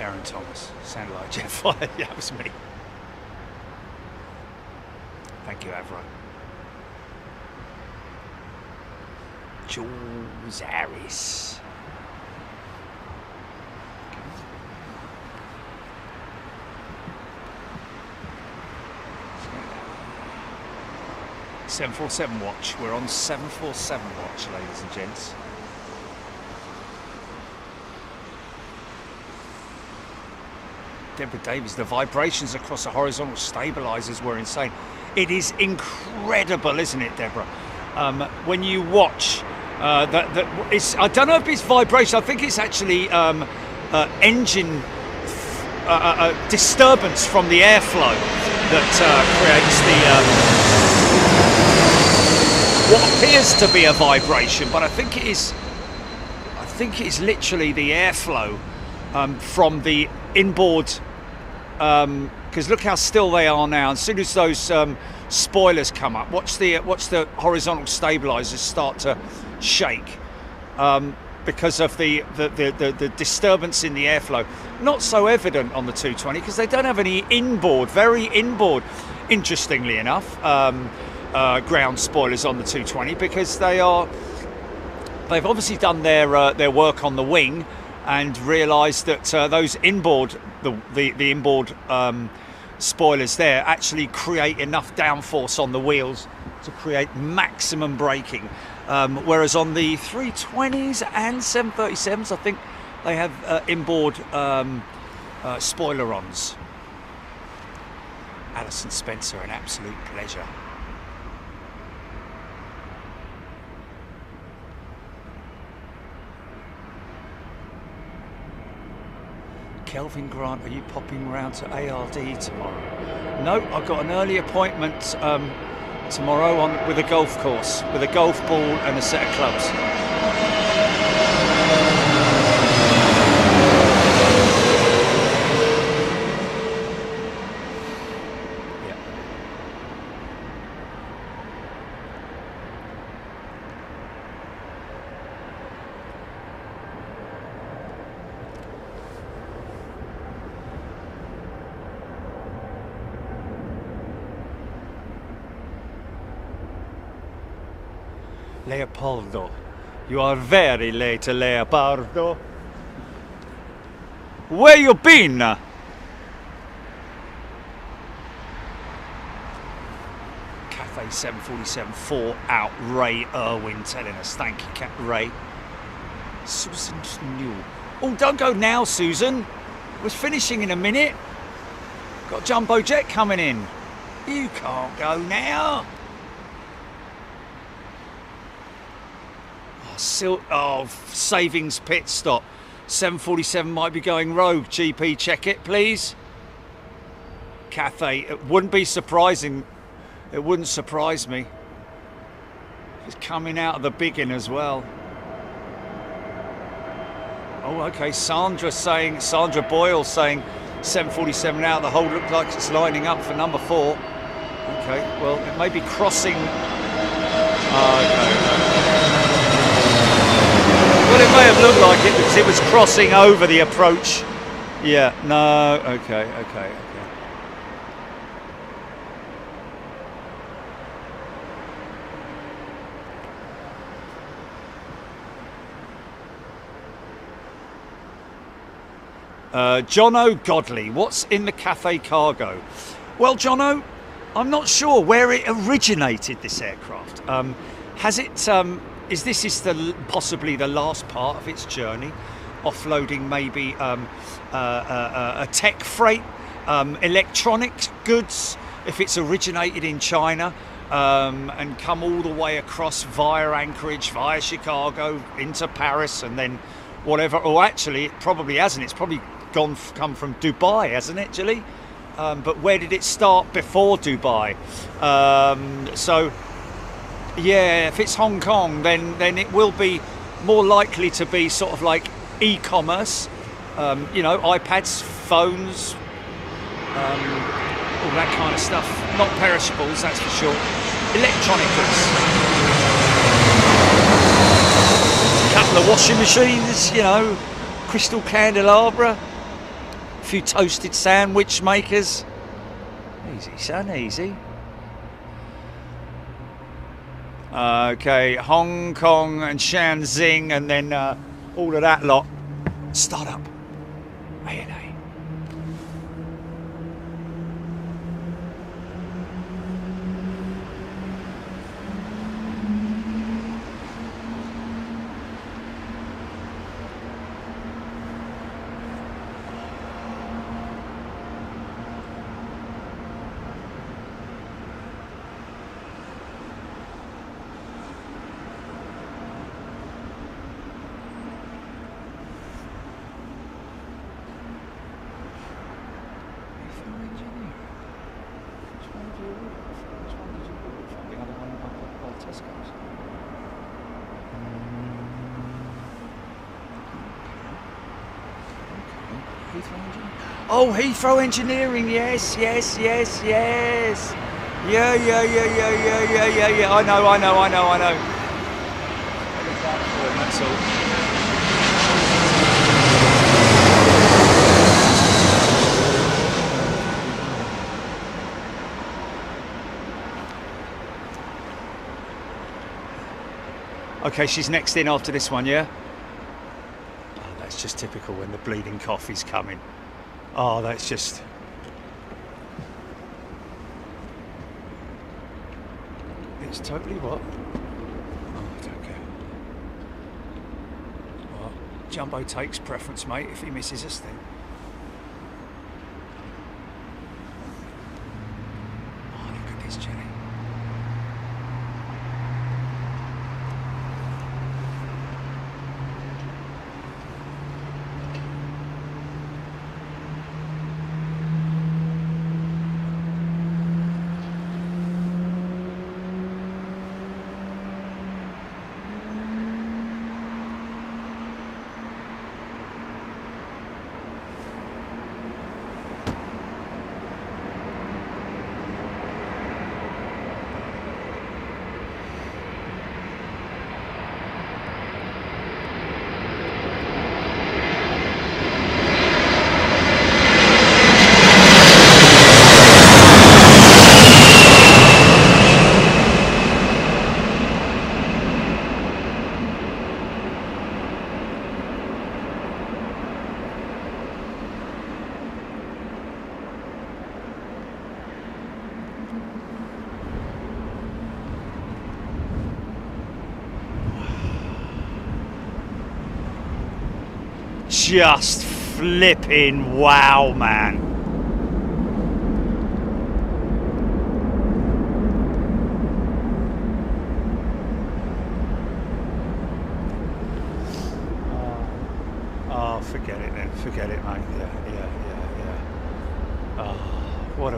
Aaron Thomas, sounded like Jet Fire. Yeah, that was me. Thank you, Avro. Jules Harris. 747 watch. We're on 747 watch, ladies and gents. Deborah Davies, the vibrations across the horizontal stabilizers were insane. It is incredible, isn't it, Deborah? When you watch, it's, I don't know if it's vibration, I think it's actually engine disturbance from the airflow that creates the... what appears to be a vibration, but I think it is literally the airflow from the inboard, because look how still they are now. As soon as those spoilers come up, watch the horizontal stabilizers start to shake because of the disturbance in the airflow. Not so evident on the 220 because they don't have any inboard, very inboard, interestingly enough, ground spoilers on the 220, because they've obviously done their work on the wing and realised that those inboard, the inboard spoilers there actually create enough downforce on the wheels to create maximum braking. Whereas on the 320s and 737s, I think they have inboard spoiler-ons. Alison Spencer, an absolute pleasure. Kelvin Grant, are you popping round to ARD tomorrow? No, I've got an early appointment tomorrow with a golf course, with a golf ball and a set of clubs. Leopoldo, you are very late, Leopoldo. Where you been? Cathay 747-4 out, Ray Irwin telling us. Thank you, Ray. Susan New. Oh, don't go now, Susan. We're finishing in a minute. Got jumbo jet coming in. You can't go now. Savings pit stop. 747 might be going rogue. GP, check it, please. Cathay, it wouldn't be surprising. It wouldn't surprise me. It's coming out of the biggin as well. Oh, okay. Sandra Boyle saying 747 out. The hold looks like it's lining up for number 4. Okay, well, it may be crossing. Well, it may have looked like it because it was crossing over the approach. Yeah, no, okay. Jono Godley, what's in the Cathay Cargo? Well, Jono, I'm not sure where it originated, this aircraft. Has it... Is this possibly the last part of its journey, offloading maybe a tech freight, electronic goods, if it's originated in China and come all the way across via Anchorage, via Chicago, into Paris, and then whatever. Or actually, it probably hasn't. It's probably come from Dubai, hasn't it, Julie? But where did it start before Dubai? So. Yeah, if it's Hong Kong, then it will be more likely to be sort of like e-commerce, you know, iPads, phones, all that kind of stuff. Not perishables, that's for sure. Electronic goods. A couple of washing machines, you know, crystal candelabra, a few toasted sandwich makers. Easy, son, easy. Okay, Hong Kong and Shenzhen, and then all of that lot. Start up. ANA. Tesco's. Oh, Heathrow Engineering, yes. Yeah. I know. That's all. Okay, she's next in after this one, yeah? Oh, that's just typical when the bleeding coffee's coming. Oh, that's just... It's totally what? Oh, I don't care. Well, Jumbo takes preference, mate, if he misses us then. Oh, look at this, Jenny. Just flipping wow, man. Oh, forget it then. Forget it, mate. Yeah. Oh, what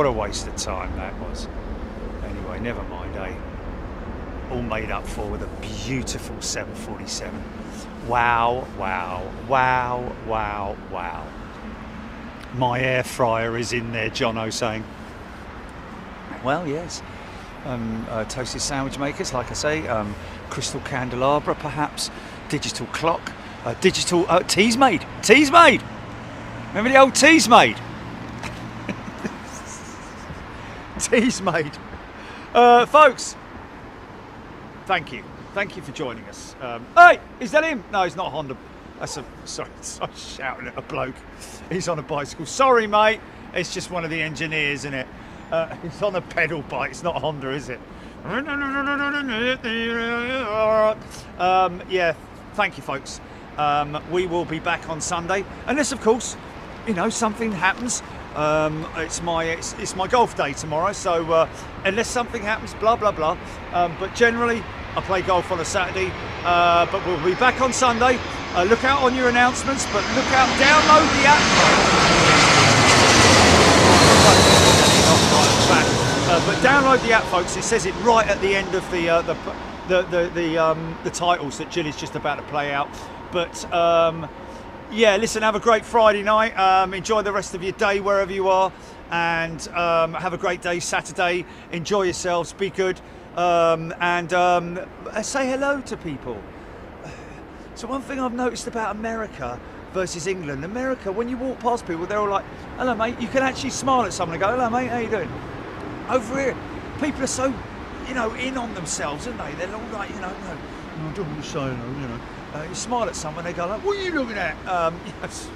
a waste of time that was. Anyway, never mind, eh? All made up for with a beautiful 747. Wow. My air fryer is in there, Jono saying. Well, yes. Toasted sandwich makers, like I say. Crystal candelabra, perhaps. Digital clock. Digital teas made. Remember the old teas made? Teas made. Folks, thank you for joining us. Hey, is that him? No, he's not Honda. Sorry, I'm shouting at a bloke. He's on a bicycle. Sorry, mate. It's just one of the engineers, isn't it? It's on a pedal bike. It's not Honda, is it? Yeah, thank you, folks. We will be back on Sunday, unless, of course, something happens. It's my golf day tomorrow, so unless something happens, blah blah blah. But generally, I play golf on a Saturday. But we'll be back on Sunday. Look out on your announcements, but look out, download the app. But download the app, folks. It says it right at the end of the titles that Jill is just about to play out. But yeah, listen, have a great Friday night. Enjoy the rest of your day wherever you are, and have a great day Saturday. Enjoy yourselves. Be good, and say hello to people. So one thing I've noticed about America versus England, America, when you walk past people, they're all like, "Hello, mate." You can actually smile at someone and go, "Hello, mate. How you doing?" Over here, people are so, in on themselves, aren't they? They're all like, no, I don't want to say no, you smile at someone, they go like, "What are you looking at?" Yes,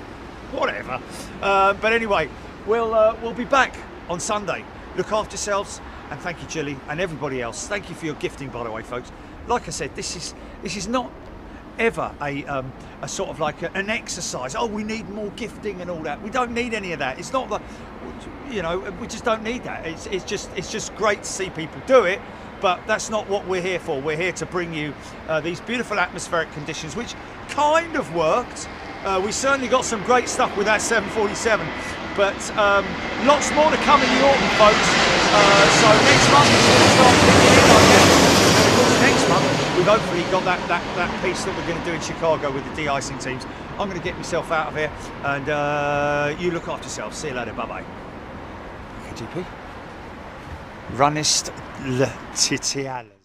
whatever. But anyway, we'll be back on Sunday. Look after yourselves, and thank you, Jilly, and everybody else. Thank you for your gifting, by the way, folks. Like I said, this is not ever a sort of like an exercise. Oh, we need more gifting and all that. We don't need any of that. It's not the, we just don't need that. It's just great to see people do it. But that's not what we're here for. We're here to bring you these beautiful atmospheric conditions, which kind of worked. We certainly got some great stuff with that 747, but lots more to come in the autumn, folks. So next month, we're going to start picking in, I guess. Next month. We've hopefully got that piece that we're going to do in Chicago with the de-icing teams. I'm going to get myself out of here, and you look after yourself. See you later. Bye-bye. Okay, GP. Runnest le Titiale.